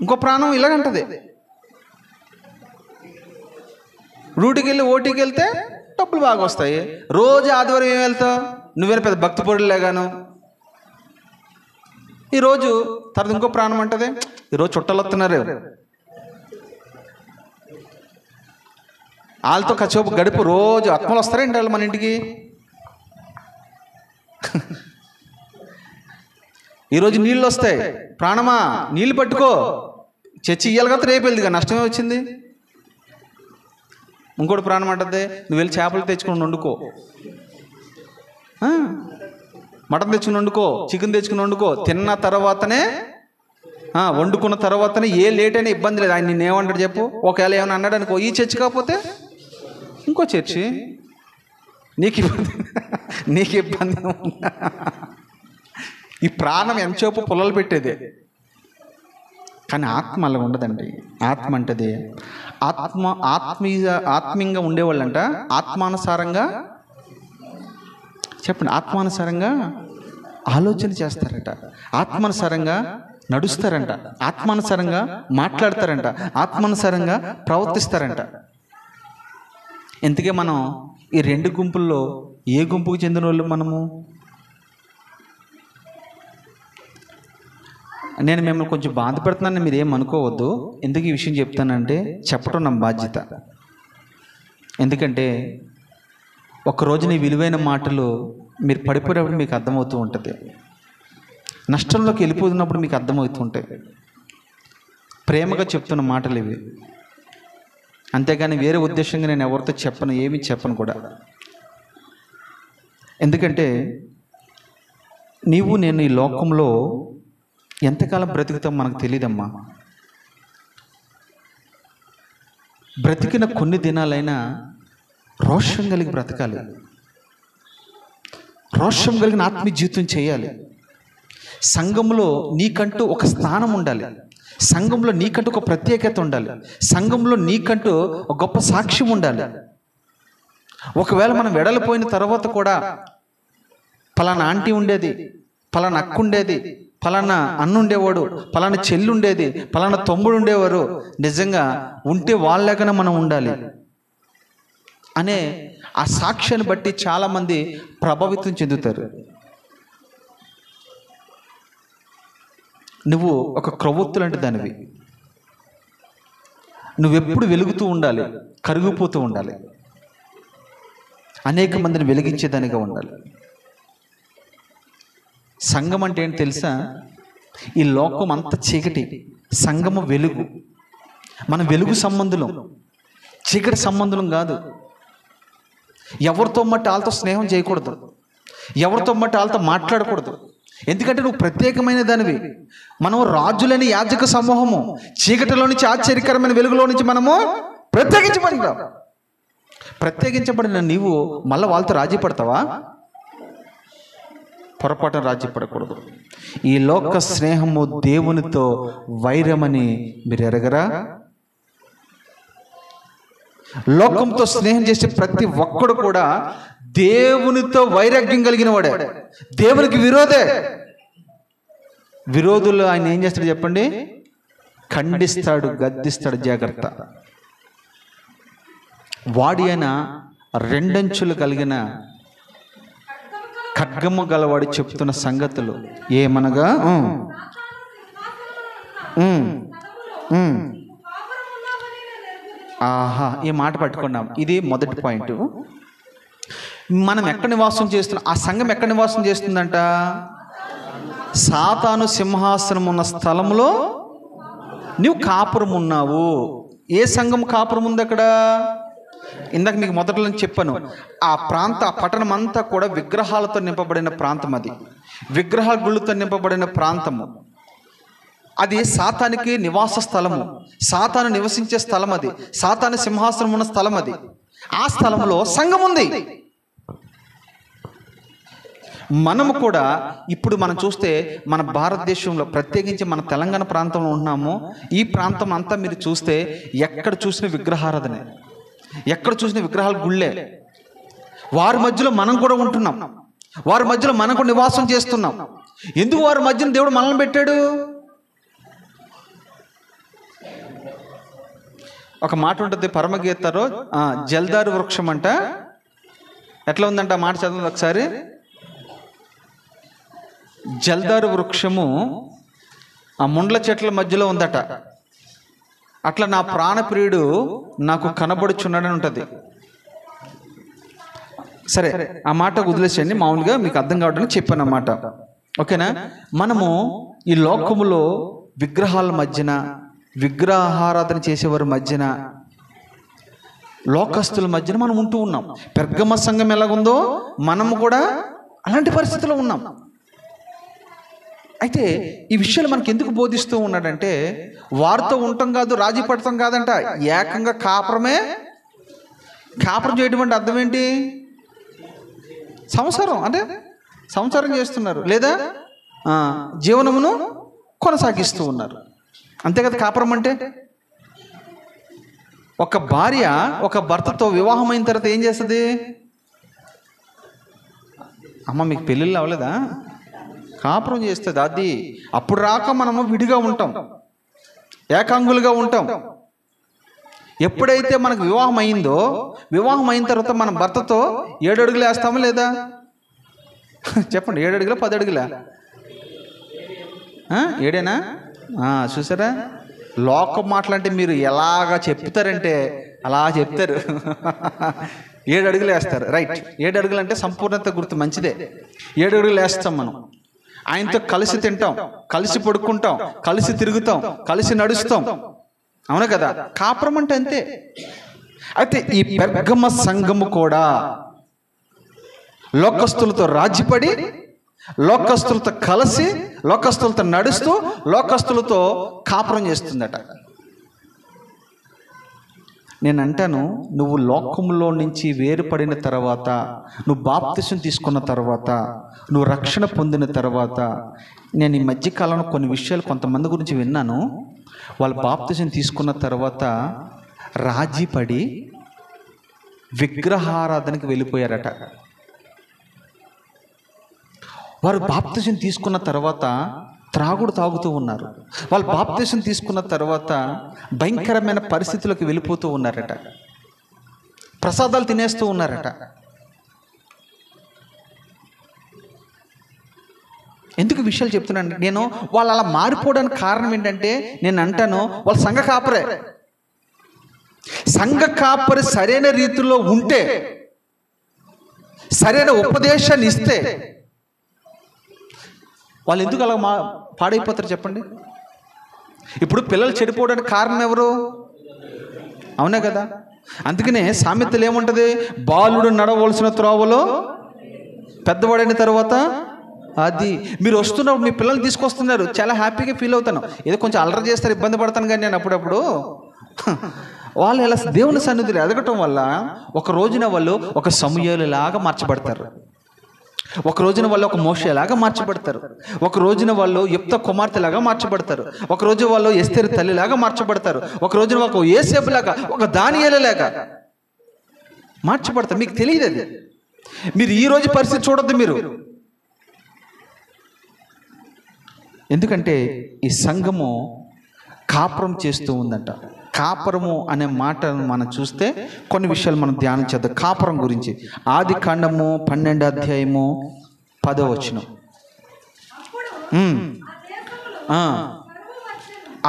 ఇంకో ప్రాణం ఇలాగంటది, డ్యూటీకి వెళ్ళి ఓటీకి వెళ్తే డబ్బులు బాగా వస్తాయి, రోజు ఆదివారం ఏం వెళ్తావు, నువ్వేనా పెద్ద భక్తి పొడులేగాను. ఈరోజు తర్వాత ఇంకో ప్రాణం అంటది ఈరోజు చుట్టాలు వస్తున్నారు, వాళ్ళతో కచ్చేపు గడుపు, రోజు ఆత్మలు వస్తారేంటి వాళ్ళు మన ఇంటికి. ఈరోజు నీళ్ళు వస్తాయి, ప్రాణమా నీళ్ళు పట్టుకో, చర్చి ఇయ్యాలి కదా, రేపు వెళ్దిగా, నష్టమే వచ్చింది. ఇంకోటి ప్రాణం అంటది నువ్వు వెళ్ళి చేపలు తెచ్చుకుని వండుకో, మటన్ తెచ్చుకుని వండుకో, చికెన్ తెచ్చుకుని వండుకో, తిన్న తర్వాతనే వండుకున్న తర్వాతనే ఏ లేట్ అయినా ఇబ్బంది లేదు. ఆయన నిన్ను ఏమంటాడు చెప్పు, ఒకవేళ ఏమైనా అన్నాడు అనుకో, ఈ చర్చి కాకపోతే ఇంకో చర్చి, నీకు ఇబ్బంది ఈ ప్రాణం ఎంతసేపు పుల్లలు పెట్టేదే. కానీ ఆత్మ అలా ఉండదండి. ఆత్మ అంటది ఆత్మీయంగా ఉండేవాళ్ళంట ఆత్మానుసారంగా, చెప్పండి, ఆత్మానుసారంగా ఆలోచన చేస్తారట, ఆత్మానుసారంగా నడుస్తారంట, ఆత్మానుసారంగా మాట్లాడతారంట, ఆత్మానుసారంగా ప్రవర్తిస్తారంట. ఇంతకే మనం ఈ రెండు గుంపుల్లో ఏ గుంపుకు చెందిన వాళ్ళు మనము? నేను మిమ్మల్ని కొంచెం బాధ పెడుతున్నాను, మీరు ఏం అనుకోవద్దు. ఎందుకు ఈ విషయం చెప్తానంటే చెప్పడం నా బాధ్యత. ఎందుకంటే ఒకరోజు నీ విలువైన మాటలు మీరు పడిపోయినప్పుడు మీకు అర్థమవుతూ ఉంటుంది, నష్టంలోకి వెళ్ళిపోతున్నప్పుడు మీకు అర్థమవుతూ ఉంటాయి. ప్రేమగా చెప్తున్న మాటలు ఇవి, అంతేగాని వేరే ఉద్దేశంగా నేను ఎవరితో చెప్పను, ఏమీ చెప్పను కూడా. ఎందుకంటే నీవు నేను ఈ లోకంలో ఎంతకాలం బ్రతుకుతాం మనకు తెలియదమ్మా. బ్రతికిన కొన్ని దినాలైనా రోషం కలిగి బ్రతకాలి, రోషం కలిగిన ఆత్మీయ జీవితం చేయాలి. సంఘంలో నీకంటూ ఒక స్థానం ఉండాలి, సంఘంలో నీకంటూ ఒక ప్రత్యేకత ఉండాలి, సంఘంలో నీకంటూ ఒక గొప్ప సాక్ష్యం ఉండాలి. ఒకవేళ మనం వెడలిపోయిన తర్వాత కూడా పలానా ఆంటీ ఉండేది, పలానా అక్క ఉండేది, పలానా అన్న ఉండేవాడు, పలానా చెల్లి ఉండేది, పలానా తమ్ముడు ఉండేవారు, నిజంగా ఉంటే వాళ్ళకన్నా మనం ఉండాలి అనే ఆ సాక్ష్యాన్ని బట్టి చాలామంది ప్రభావితం చెందుతారు. నువ్వు ఒక క్రొవ్వొత్తు లాంటి దానివి, నువ్వెప్పుడు వెలుగుతూ ఉండాలి, కరిగిపోతూ ఉండాలి, అనేక మందిని వెలిగించేదానిగా ఉండాలి. సంఘం అంటే ఏంటి తెలుసా? ఈ లోకం అంత చీకటి, సంఘము వెలుగు. మన వెలుగు సంబంధులం, చీకటి సంబంధులం కాదు. ఎవరితో మట్టి వాళ్ళతో స్నేహం చేయకూడదు, ఎవరితో మట్టి వాళ్ళతో మాట్లాడకూడదు. ఎందుకంటే నువ్వు ప్రత్యేకమైన దానివి. మనం రాజులని యాజక సమూహము, చీకటిలో నుంచి ఆశ్చర్యకరమైన వెలుగులో నుంచి మనము ప్రత్యేకించబడిన నీవు మళ్ళీ వాళ్ళతో రాజీ పడతావా? పొరపాటున రాజీ పడకూడదు. ఈ లోక స్నేహము దేవునితో వైరమని మీరు ఎరగరా? లోకంతో స్నేహం చేసే ప్రతి ఒక్కడు కూడా దేవునితో వైరాగ్యం కలిగిన వాడే, దేవునికి విరోధులు ఆయన ఏం చేస్తాడు చెప్పండి? ఖండిస్తాడు, గద్దిస్తాడు. జాగ్రత్త. వాడి అయిన రెండంచులు కలిగిన ఖడ్గము గలవాడు చెప్తున్న సంగతులు ఏమనగా, ఆహా, ఈ మాట పట్టుకున్నాం. ఇది మొదటి పాయింట్. మనం ఎక్కడ నివాసం చేస్తున్నాం? ఆ సంఘం ఎక్కడ నివాసం చేస్తుందంట? సాతాను సింహాసనం ఉన్న స్థలంలో నువ్వు కాపురం ఉన్నావు. ఏ సంఘం కాపురం ఉంది అక్కడ? ఇందాక మీకు మొదట్లో చెప్పాను, ఆ పట్టణం అంతా కూడా విగ్రహాలతో నింపబడిన ప్రాంతం. అది విగ్రహాల గుళ్ళతో నింపబడిన ప్రాంతము. అది సాతానికి నివాస స్థలము, సాతాను నివసించే స్థలం. అది సాతాను సింహాసనం ఉన్న స్థలం. అది ఆ స్థలంలో సంఘం ఉంది. మనము కూడా ఇప్పుడు మనం చూస్తే మన భారతదేశంలో, ప్రత్యేకించి మన తెలంగాణ ప్రాంతంలో ఉంటున్నాము. ఈ ప్రాంతం అంతా మీరు చూస్తే ఎక్కడ చూసిన విగ్రహారాధనే, ఎక్కడ చూసిన విగ్రహాల గుళ్ళే. వారి మధ్యలో మనం కూడా ఉంటున్నాం, వారి మధ్యలో మనం కూడా నివాసం చేస్తున్నాం. ఎందుకు వారి మధ్యన దేవుడు మనల్ని పెట్టాడు? ఒక మాట ఉంటుంది పరమగీతలో, జల్దారు వృక్షం అంట. ఎట్లా ఉందంట మాట చదవండి ఒకసారి. జల్దారు వృక్షము ఆ ముండ్ల చెట్ల మధ్యలో ఉందట. అట్లా నా ప్రాణప్రియుడు నాకు కనబడుచున్నాడని ఉంటుంది. సరే, ఆ మాట వదిలేసేయండి, మామూలుగా మీకు అర్థం కావడానికి చెప్పాను అన్నమాట. ఓకేనా? మనము ఈ లోకములో విగ్రహాల మధ్యన, విగ్రహారాధన చేసేవారి మధ్యన, లోకస్తుల మధ్యన మనం ఉంటూ ఉన్నాం. పెర్గమ సంఘం ఎలాగుందో మనము కూడా అలాంటి పరిస్థితిలో ఉన్నాం. అయితే ఈ విషయాలు మనకి ఎందుకు బోధిస్తూ ఉన్నాడంటే, వారితో ఉండటం కాదు, రాజీ పడటం కాదంట, ఏకంగా కాపురం చేయడం అంటే అర్థం ఏంటి? సంసారం, అంటే సంసారం చేస్తున్నారు, లేదా జీవనమును కొనసాగిస్తూ ఉన్నారు. అంతే కదా కాపురం అంటే. ఒక భార్య ఒక భర్తతో వివాహం అయిన తర్వాత ఏం చేస్తుంది? అమ్మ మీకు పెళ్ళిళ్ళు అవ్వలేదా? కాపురం చేస్తుంది. అది అప్పుడు రాక మనము విడిగా ఉంటాం, ఏకాంగులుగా ఉంటాం. ఎప్పుడైతే మనకు వివాహం అయిందో, వివాహం అయిన తర్వాత మన భర్తతో 7 అడుగులు వేస్తామా లేదా? చెప్పండి, 7 అడుగులా 10 అడుగులా? 7ఏనా? చూసారా? లోకం మాటలంటే మీరు ఎలాగా చెప్తారంటే అలా చెప్తారు. 7 అడుగులు వేస్తారు. రైట్, 7 అడుగులు అంటే సంపూర్ణత గుర్తు, మంచిదే. 7 అడుగులు వేస్తాం మనం. ఆయనతో కలిసి తింటాం, కలిసి పడుకుంటాం, కలిసి తిరుగుతాం, కలిసి నడుస్తాం. అవును కదా? కాపురం అంటే అంతే. అయితే ఈ పెర్గమ సంఘము కూడా లోకస్తులతో రాజీపడి, లోకస్తులతో కలిసి, లోకస్తులతో నడుస్తూ, లోకస్తులతో కాపురం చేస్తుందట. నేను అంటాను, నువ్వు లోకంలో నుంచి వేరుపడిన తర్వాత, నువ్వు బాప్తిసం తీసుకున్న తర్వాత, నువ్వు రక్షణ పొందిన తర్వాత, నేను ఈ మధ్యకాలంలో కొన్ని విషయాలు కొంతమంది గురించి విన్నాను. వాళ్ళు బాప్తిసం తీసుకున్న తర్వాత రాజీపడి విగ్రహారాధనకి వెళ్ళిపోయారట. వారు బాప్తిసం తీసుకున్న తర్వాత త్రాగుడు తాగుతూ ఉన్నారు. వాళ్ళు బాప్తిసం తీసుకున్న తర్వాత భయంకరమైన పరిస్థితులకు వెళ్ళిపోతూ ఉన్నారట. ప్రసాదాలు తినేస్తూ ఉన్నారట. ఎందుకు విషయాలు చెప్తున్నాను నేను? వాళ్ళు అలా మారిపోవడానికి కారణం ఏంటంటే, నేను అంటాను, వాళ్ళ సంఘ కాపరే. సంఘ కాపరి సరైన రీతిలో ఉంటే, సరైన ఉపదేశాన్ని ఇస్తే వాళ్ళు ఎందుకు అలా పాడైపోతారు చెప్పండి? ఇప్పుడు పిల్లలు చెడిపోవడానికి కారణం ఎవరు? అవునా కదా? అందుకనే సామెతలు ఏముంటుంది? బాలుడు నడవలసిన త్రోవలో పెద్దవాడైన తర్వాత అది. మీరు వస్తున్నప్పుడు మీ పిల్లల్ని తీసుకొస్తున్నారు, చాలా హ్యాపీగా ఫీల్ అవుతాను. ఏదో కొంచెం అల్లరి చేస్తారు, ఇబ్బంది పడతాను, కానీ నేను అప్పుడప్పుడు వాళ్ళు ఇలా దేవుని సన్నిధిలో ఎదగటం వల్ల ఒక రోజున వాళ్ళు ఒక సమూయేలులాగా మార్చబడతారు, ఒక రోజున వాళ్ళు ఒక మోషేలాగా మార్చబడతారు, ఒక రోజున వాళ్ళు యుక్త కుమార్తెలాగా మార్చబడతారు, ఒక రోజు వాళ్ళు ఎస్తేరు తల్లిలాగా మార్చబడతారు, ఒక రోజున ఒక యేసేపులాగా, ఒక దానియేలులాగా మార్చబడతారు. మీకు తెలియదు అది. మీరు ఈ రోజు పరిస్థితి చూడొద్దు మీరు. ఎందుకంటే ఈ సంఘము కాపురం చేస్తూ ఉందంట. కాపురము అనే మాటను మనం చూస్తే కొన్ని విషయాలు మనం ధ్యానం చేద్దాం కాపురం గురించి. ఆది కాండము 12వ అధ్యాయము 10వ వచనం.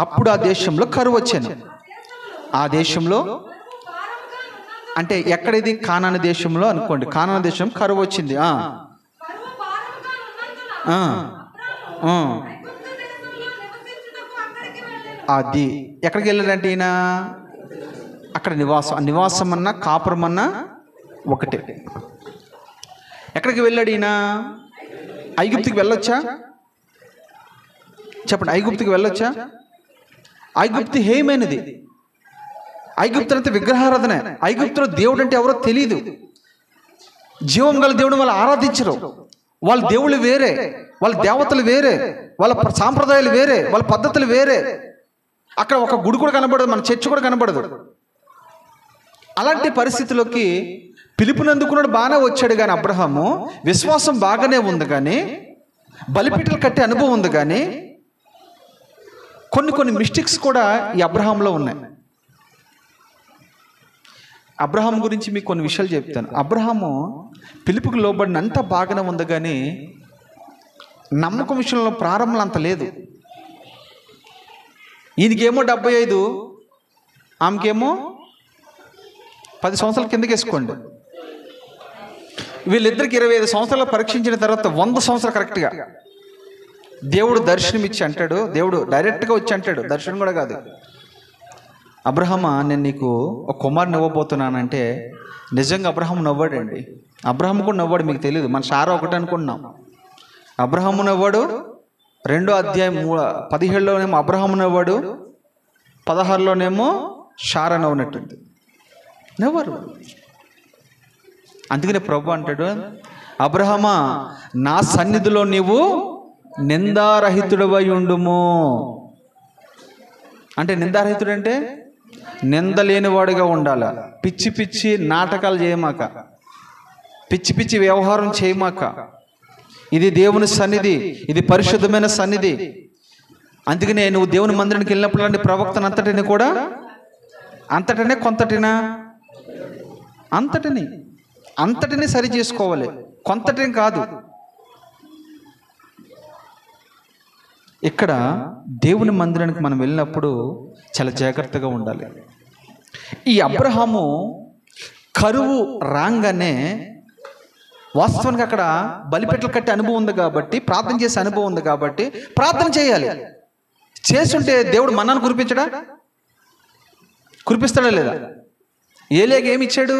అప్పుడు ఆ దేశంలో కరువు వచ్చాను. ఆ దేశంలో అంటే ఎక్కడ? ఇది కానాను దేశంలో అనుకోండి. కానాను దేశం కరువు వచ్చింది. అది ఎక్కడికి వెళ్ళాడంటే ఈయన అక్కడ నివాసం అన్నా కాపురం అన్నా ఒకటే. ఎక్కడికి వెళ్ళాడు ఈయన? ఐగుప్తుకి వెళ్ళొచ్చా చెప్పండి? ఐగుప్తుకి వెళ్ళొచ్చా? ఐగుప్తు హేయమైనది. ఐగుప్తు అంటే విగ్రహారాధన. ఐగుప్తులో దేవుడు అంటే ఎవరో తెలియదు. జీవం గల దేవుడు వాళ్ళు ఆరాధించరు. వాళ్ళ దేవుళ్ళు వేరే, వాళ్ళ దేవతలు వేరే, వాళ్ళ సాంప్రదాయాలు వేరే, వాళ్ళ పద్ధతులు వేరే. అక్కడ ఒక గుడి కూడా కనబడదు, మన చర్చ్ కూడా కనబడదు. అలాంటి పరిస్థితిలోకి పిలుపునందుకున్నాడు, బాగానే వచ్చాడు. కానీ అబ్రహాము విశ్వాసం బాగానే ఉంది, కానీ బలిపీటలు కట్టే అనుభవం ఉంది, కానీ కొన్ని మిస్టేక్స్ కూడా ఈ అబ్రహాంలో ఉన్నాయి. అబ్రహాం గురించి మీకు కొన్ని విషయాలు చెప్తాను. అబ్రహాము పిలుపుకి లోబడినంత బాగానే ఉంది, కానీ నమ్మకం విషయంలో ప్రారంభంలో అంత లేదు. ఈయనకేమో 75, ఆమెకేమో 10 సంవత్సరాల కిందకి వేసుకోండి. వీళ్ళిద్దరికి 25 సంవత్సరాలు పరీక్షించిన తర్వాత 100 సంవత్సరాలు కరెక్ట్గా దేవుడు దర్శనం ఇచ్చి అంటాడు. దేవుడు డైరెక్ట్గా వచ్చి అంటాడు, దర్శనం కూడా కాదు. అబ్రహామా, నేను నీకు ఒక కుమారుని ఇవ్వబోతున్నానంటే నిజంగా అబ్రహాం నవ్వాడండి. అబ్రహాం కూడా నవ్వాడు. మీకు తెలియదు, మన షారా ఒకటి అనుకుంటున్నాం. అబ్రహాము నవ్వాడు. 2వ అధ్యాయం 17లోనేమో అబ్రహాము నవ్వాడు, 16లోనేమో షారా నవ్వునట్టుంది. నవ్వరు. అందుకనే ప్రభు అంటాడు, అబ్రహామా, నా సన్నిధిలో నీవు నిందారహితుడవై ఉండుము. అంటే నిందారహితుడు అంటే నిందలేనివాడుగా ఉండాల. పిచ్చి పిచ్చి నాటకాలు చేయమాక, పిచ్చి పిచ్చి వ్యవహారం చేయమాక. ఇది దేవుని సన్నిధి, ఇది పరిశుద్ధమైన సన్నిధి. అందుకనే నువ్వు దేవుని మందిరానికి వెళ్ళినప్పుడు నీ ప్రవక్తను అంతటిని కూడా, అంతటనే కొంతటినా, అంతటిని సరి చేసుకోవాలి, కొంతటిని కాదు. ఇక్కడ దేవుని మందిరానికి మనం వెళ్ళినప్పుడు చాలా జాగ్రత్తగా ఉండాలి. ఈ అబ్రహాము కరువు రాగానే వాస్తవానికి అక్కడ బలిపెట్టలు కట్టే అనుభవం ఉంది కాబట్టి, ప్రార్థన చేసే అనుభవం ఉంది కాబట్టి ప్రార్థన చేయాలి. చేస్తుంటే దేవుడు మన్నాను కురిపిస్తాడా లేదా? ఏలియాకి ఏమి ఇచ్చాడు?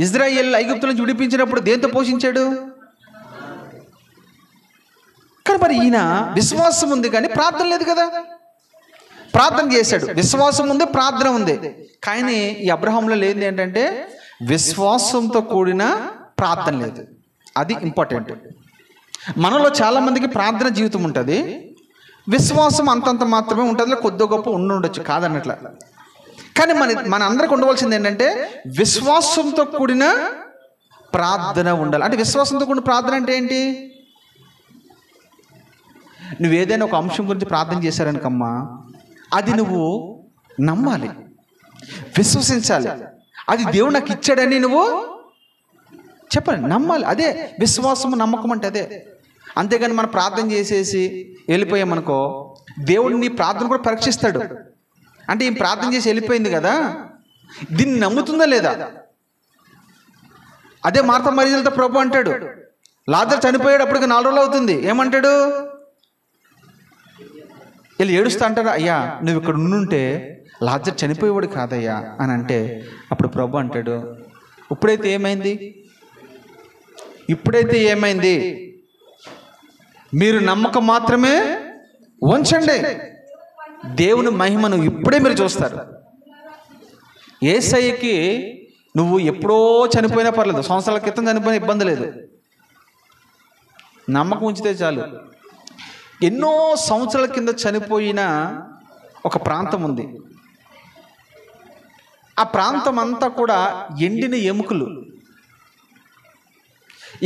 ఇజ్రాయేల్ ఐగుప్తు నుంచి విడిపించినప్పుడు దేంతో పోషించాడు? కానీ మరి ఈయన విశ్వాసం ఉంది కానీ ప్రార్థన లేదు కదా. ప్రార్థన చేశాడు, విశ్వాసం ఉంది, ప్రార్థన ఉంది. కానీ ఈ అబ్రహాంలో లేనిది ఏంటంటే విశ్వాసంతో కూడిన ప్రార్థన లేదు. అది ఇంపార్టెంట్. మనలో చాలామందికి ప్రార్థన జీవితం ఉంటుంది, విశ్వాసం అంతంత మాత్రమే ఉంటుంది, కొద్ది గొప్ప ఉండొచ్చు, కాదన్నట్ల. కానీ మన అందరికి ఉండవలసింది ఏంటంటే విశ్వాసంతో కూడిన ప్రార్థన ఉండాలి. అంటే విశ్వాసంతో కూడిన ప్రార్థన అంటే ఏంటి? నువ్వు ఏదైనా ఒక అంశం గురించి ప్రార్థన చేశారనుకమ్మా, అది నువ్వు నమ్మాలి, విశ్వసించాలి. అది దేవుడు నాకు ఇచ్చాడని నువ్వు చెప్పండి, నమ్మాలి. అదే విశ్వాసము, నమ్మకం అంటే అదే. అంతేగాని మనం ప్రార్థన చేసేసి వెళ్ళిపోయామనుకో, దేవుడు నీ ప్రార్థన కూడా పరీక్షిస్తాడు. అంటే ఈమె ప్రార్థన చేసి వెళ్ళిపోయింది కదా, దీన్ని నమ్ముతుందా లేదా? అదే మార్త మరియలతో ప్రభు అంటాడు, లాజరు చనిపోయాడు, అప్పటికి 4 రోజులు అవుతుంది. ఏమంటాడు? వీళ్ళు ఏడుస్తా అంటారు, అయ్యా నువ్వు ఇక్కడ ఉండుంటే లాజరు చనిపోయేవాడు కాదయ్యా అని అంటే, అప్పుడు ప్రభు అంటాడు, ఇప్పుడైతే ఏమైంది, మీరు నమ్మకం మాత్రమే ఉంచండి, దేవుని మహిమను ఇప్పుడే మీరు చూస్తారు. యేసయ్యకి నువ్వు ఎప్పుడో చనిపోయినా పర్లేదు, సంవత్సరాల క్రితం చనిపోయినా ఇబ్బంది లేదు, నమ్మకం ఉంచితే చాలు. ఎన్నో సంవత్సరాల కింద చనిపోయిన ఒక ప్రాంతం ఉంది. ఆ ప్రాంతం అంతా కూడా ఎండిన ఎముకలు,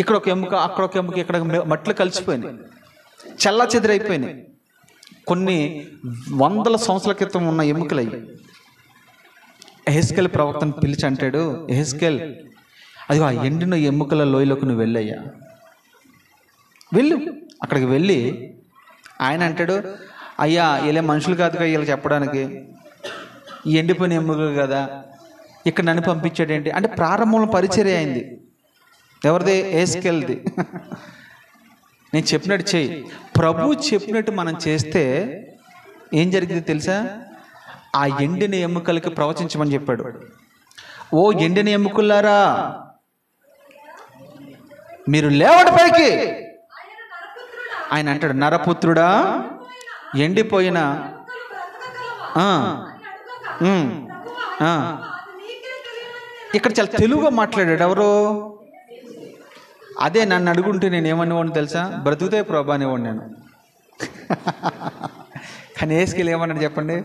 ఇక్కడ ఒక ఎముక, అక్కడ ఒక ఎముక, ఇక్కడ మట్లు కలిసిపోయినాయి, చల్లా చెదిరైపోయినాయి. కొన్ని వందల సంవత్సరాల క్రితం ఉన్న ఎముకలు అయ్యి. యెహెజ్కేలు ప్రవక్తను పిలిచి అంటాడు, యెహెజ్కేల్ అది ఆ ఎండిన ఎముకల లోయలోకి నువ్వు వెళ్ళయ్యా, వెళ్ళు. అక్కడికి వెళ్ళి ఆయన అంటాడు, అయ్యా వీళ్ళే మనుషులు కాదుగా వీళ్ళు చెప్పడానికి, ఈ ఎండిపోయిన ఎముకలు కదా, ఇక్కడ నన్ను పంపించాడేంటి అంటే ప్రారంభంలో పరిచర్య అయింది. ఎవరిది? యెహెజ్కేల్ది. నేను చెప్పినట్టు చెయ్యి. ప్రభు చెప్పినట్టు మనం చేస్తే ఏం జరిగింది తెలుసా? ఆ ఎండిన ఎముకలకి ప్రవచించమని చెప్పాడు. ఓ ఎండిన ఎముకలారా మీరు లేవడి పైకి. ఆయన అంటాడు, నరపుత్రుడా ఎండిపోయిన ఇక్కడ చాలా తెలుగుగా మాట్లాడాడు. ఎవరు? అదే నన్ను అడుగుంటే నేను ఏమనేవాడిని తెలుసా? బ్రతుకుతే ప్రభా అనేవాడిని నేను. కానీ యేసుకేలు ఏమన్నాడు చెప్పండి?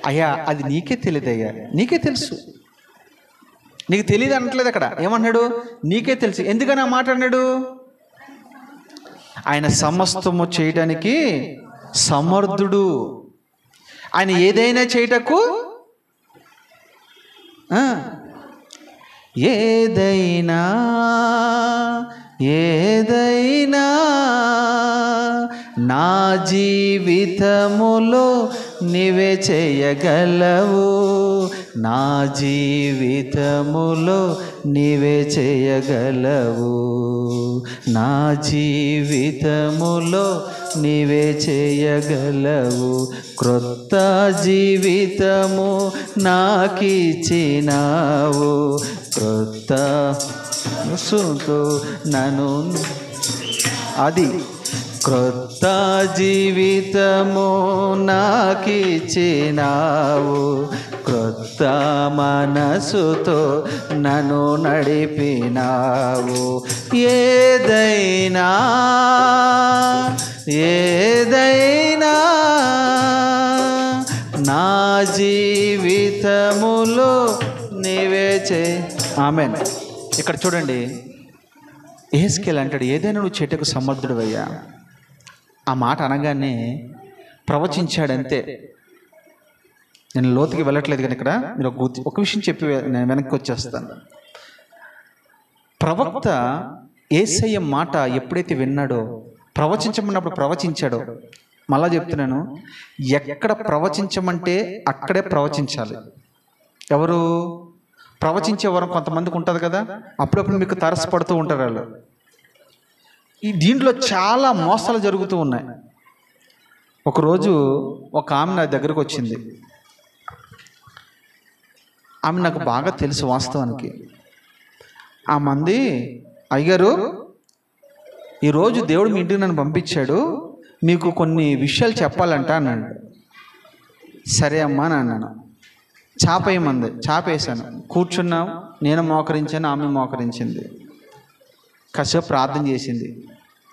అయ్యా అది నీకే తెలియదు, అయ్యా నీకే తెలుసు, నీకు తెలియదు అనట్లేదు. అక్కడ ఏమన్నాడు? నీకే తెలుసు. ఎందుకని ఆ మాట అన్నాడు? ఆయన సమస్తము చేయడానికి సమర్థుడు, ఆయన ఏదైనా చేయటకు ఏదైనా నా జీవితములో నీవే చేయగలవు, నా జీవితములో నీవే చేయగలవు, నా జీవితములో నీవే చేయగలవు, క్రొత్త జీవితము నాకిచ్చినావు, క్రొత్త మనసుతో నన్ను అది క్రొత్త జీవితము నాకిచ్చినావు, క్రొత్త మనసుతో నన్ను నడిపినావు, ఏదైనా నా జీవితములో నీవే చేయి. ఆమేన్. ఇక్కడ చూడండి, యెహెజ్కేలు అంటాడు, ఏదైనా నువ్వు చేటకు సమర్థుడు అయ్యా. ఆ మాట అనగానే ప్రవచించాడంతే. నేను లోతుకి వెళ్ళట్లేదు కానీ ఇక్కడ మీరు ఒక విషయం చెప్పి నేను వెనక్కి వచ్చేస్తాను. ప్రవక్త యేసయ్య మాట ఎప్పుడైతే విన్నాడో, ప్రవచించమన్నప్పుడు ప్రవచించాడో, మళ్ళా చెప్తున్నాను, ఎక్కడ ప్రవచించమంటే అక్కడే ప్రవచించాలి. ఎవరు ప్రవచించే వరం కొంతమందికి ఉంటుంది కదా, అప్పుడప్పుడు మీకు తరసపడుతూ ఉంటారు వాళ్ళు. ఈ దీంట్లో చాలా మోసాలు జరుగుతూ ఉన్నాయి. ఒకరోజు ఒక ఆమె నా దగ్గరకు వచ్చింది. ఆమె నాకు బాగా తెలుసు వాస్తవానికి. ఆ మంది, అయ్యగారు ఈరోజు దేవుడు మీ ఇంటికి నన్ను పంపించాడు, మీకు కొన్ని విషయాలు చెప్పాలంట అన్నాడు. సరే అమ్మా అని అన్నాను. చాపేయమంది, చాపేసాను. కూర్చున్నాం, నేను మోకరించాను, ఆమె మోకరించింది. కాసేపు ప్రార్థన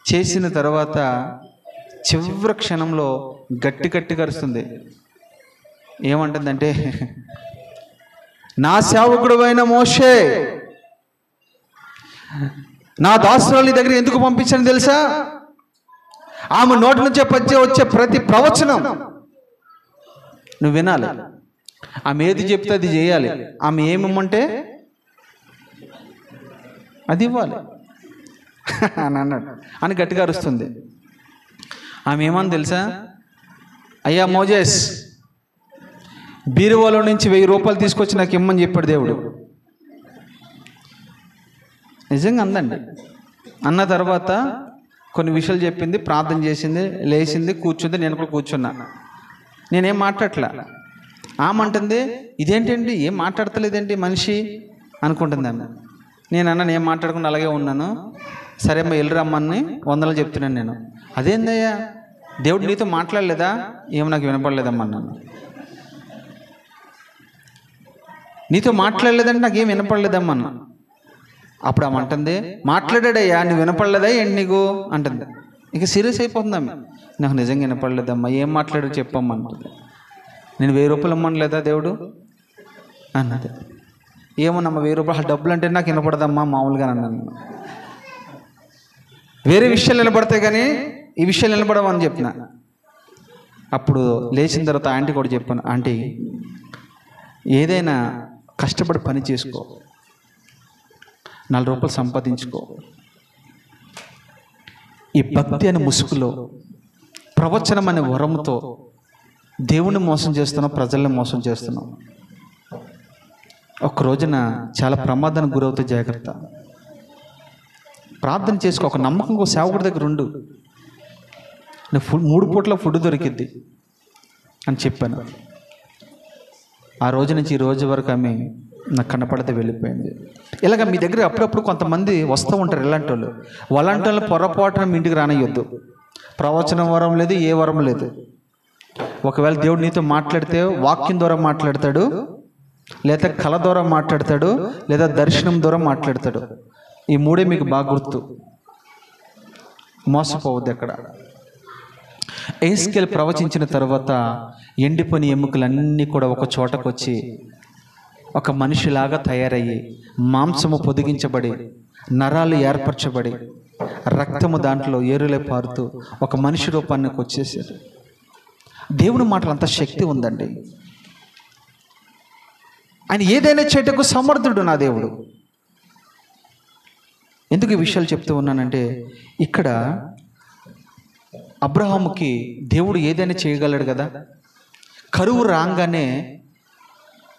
చేసిన తర్వాత చివరి క్షణంలో గట్టి కరుస్తుంది. ఏమంటుందంటే, నా సేవకుడు అయిన మోషే నా దాసురాలి దగ్గర ఎందుకు పంపించాను తెలుసా? ఆమె నోటి నుంచి వచ్చే ప్రతి ప్రవచనం నువ్వు వినాలి, ఆమె ఏది చెప్తే అది చేయాలి, ఆమె ఏమిమ్మంటే అది ఇవ్వాలి అని అన్నాడు అని గట్టిగా అరుస్తుంది. ఆమె ఏమని తెలుసా? అయ్యా మోజెస్, బీరువాలో నుంచి 1000 రూపాయలు తీసుకొచ్చి నాకు ఇమ్మని చెప్పాడు దేవుడు. నిజంగా అందండి. అన్న తర్వాత కొన్ని విషయాలు చెప్పింది, ప్రార్థన చేసింది, లేచింది, కూర్చుంది. నేను కూడా కూర్చున్నా. నేనేం మాట్లాడట్లా. ఆమంటుంది, ఇదేంటండి ఏం మాట్లాడతలేదేంటి మనిషి అనుకుంటుంది ఆమె. నేను అన్నాను, ఏం మాట్లాడకుండా అలాగే ఉన్నాను. సరే అమ్మ వెళ్ళి రమ్మని 100 చెప్తున్నాను నేను. అదేందయ్యా దేవుడు నీతో మాట్లాడలేదా? ఏమో నాకు వినపడలేదమ్మా అన్నాను. నీతో మాట్లాడలేదంటే నాకేం వినపడలేదమ్మా అన్నా. అప్పుడు ఆమె అంటుంది, మాట్లాడాడయ్యా, నువ్వు వినపడలేదా ఏంటి నీకు అంటుంది. ఇక సీరియస్ అయిపోతుంది ఆమె. నాకు నిజంగా వినపడలేదమ్మా, ఏం మాట్లాడాడు చెప్పమ్మా అంటుంది. నేను 1000 రూపాయలు ఇమ్మనలేదా దేవుడు అన్నది. ఏమోనమ్మా 1000 రూపాయలు డబ్బులు అంటే నాకు వినపడదమ్మా మామూలుగా అన్నాను. వేరే విషయాలు వినపడతాయి కానీ ఈ విషయాలు వినపడవని చెప్పిన. అప్పుడు లేచిన తర్వాత ఆంటీ కూడా చెప్పాను, ఆంటీ ఏదైనా కష్టపడి పని చేసుకో, 4 రూపాయలు సంపాదించుకో. ఈ భక్తి అనే ముసుగులో, ప్రవచనం అనే వరంతో దేవుణ్ణి మోసం చేస్తున్నాం, ప్రజల్ని మోసం చేస్తున్నాం. ఒక రోజున చాలా ప్రమాదానికి గురవుతే జాగ్రత్త. ప్రార్థన చేసుకో, ఒక నమ్మకంగా సేవకుడి దగ్గర ఉండు. నువ్వు 3 పూట్ల ఫుడ్ దొరికిద్ది అని చెప్పాను. ఆ రోజు నుంచి ఈ రోజు వరకు ఆమె నాకు కనపడితే వెళ్ళిపోయింది. ఇలాగ మీ దగ్గర అప్పుడప్పుడు కొంతమంది వస్తూ ఉంటారు. ఇలాంటి వాళ్ళు, అలాంటి వాళ్ళు పొరపాటున మీ ఇంటికి రానియొద్దు. ప్రవచనం వరం లేదు, ఏ వరం లేదు. ఒకవేళ దేవుడు నీతో మాట్లాడితే వాక్యం ద్వారా మాట్లాడతాడు, లేదా కళ ద్వారా మాట్లాడతాడు, లేదా దర్శనం ద్వారా మాట్లాడతాడు. ఈ 3 మీకు బాగా గుర్తు. మోసపోవద్దు ఎక్కడ. ఎహెజ్కేలు ప్రవచించిన తర్వాత ఎండిపోయిన ఎముకలన్నీ కూడా ఒక చోటకు వచ్చి ఒక మనిషిలాగా తయారయ్యి, మాంసము పొదిగించబడి, నరాలు ఏర్పరచబడి, రక్తము దాంట్లో ఏరులే పారుతూ ఒక మనిషి రూపానికి వచ్చేసారు. దేవుని మాటలు అంత శక్తి ఉందండి. ఆయన ఏదైనా చేయటకు సమర్థుడు నా దేవుడు. ఎందుకు ఈ విషయాలు చెప్తూ ఉన్నానంటే, ఇక్కడ అబ్రహాముకి దేవుడు ఏదైనా చేయగలడు కదా. కరువు రాగానే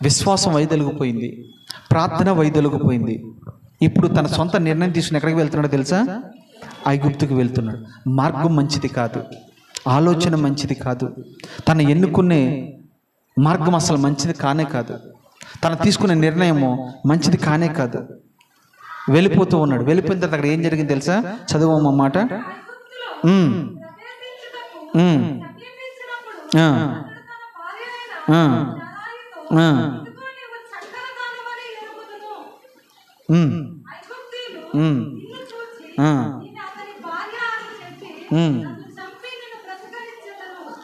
విశ్వాసం వైదొలిగిపోయింది, ప్రార్థన వైదొలిగిపోయింది. ఇప్పుడు తన సొంత నిర్ణయం తీసుకుని ఎక్కడికి వెళ్తున్నాడో తెలుసా? ఐగుప్తుకు వెళ్తున్నాడు. మార్గం మంచిది కాదు, ఆలోచన మంచిది కాదు, తను ఎన్నుకునే మార్గం అసలు మంచిది కానే కాదు, తను తీసుకునే నిర్ణయము మంచిది కానే కాదు. వెళ్ళిపోతూ ఉన్నాడు. వెళ్ళిపోయిన తర్వాత అక్కడ ఏం జరిగింది తెలుసా? చదువు మాట.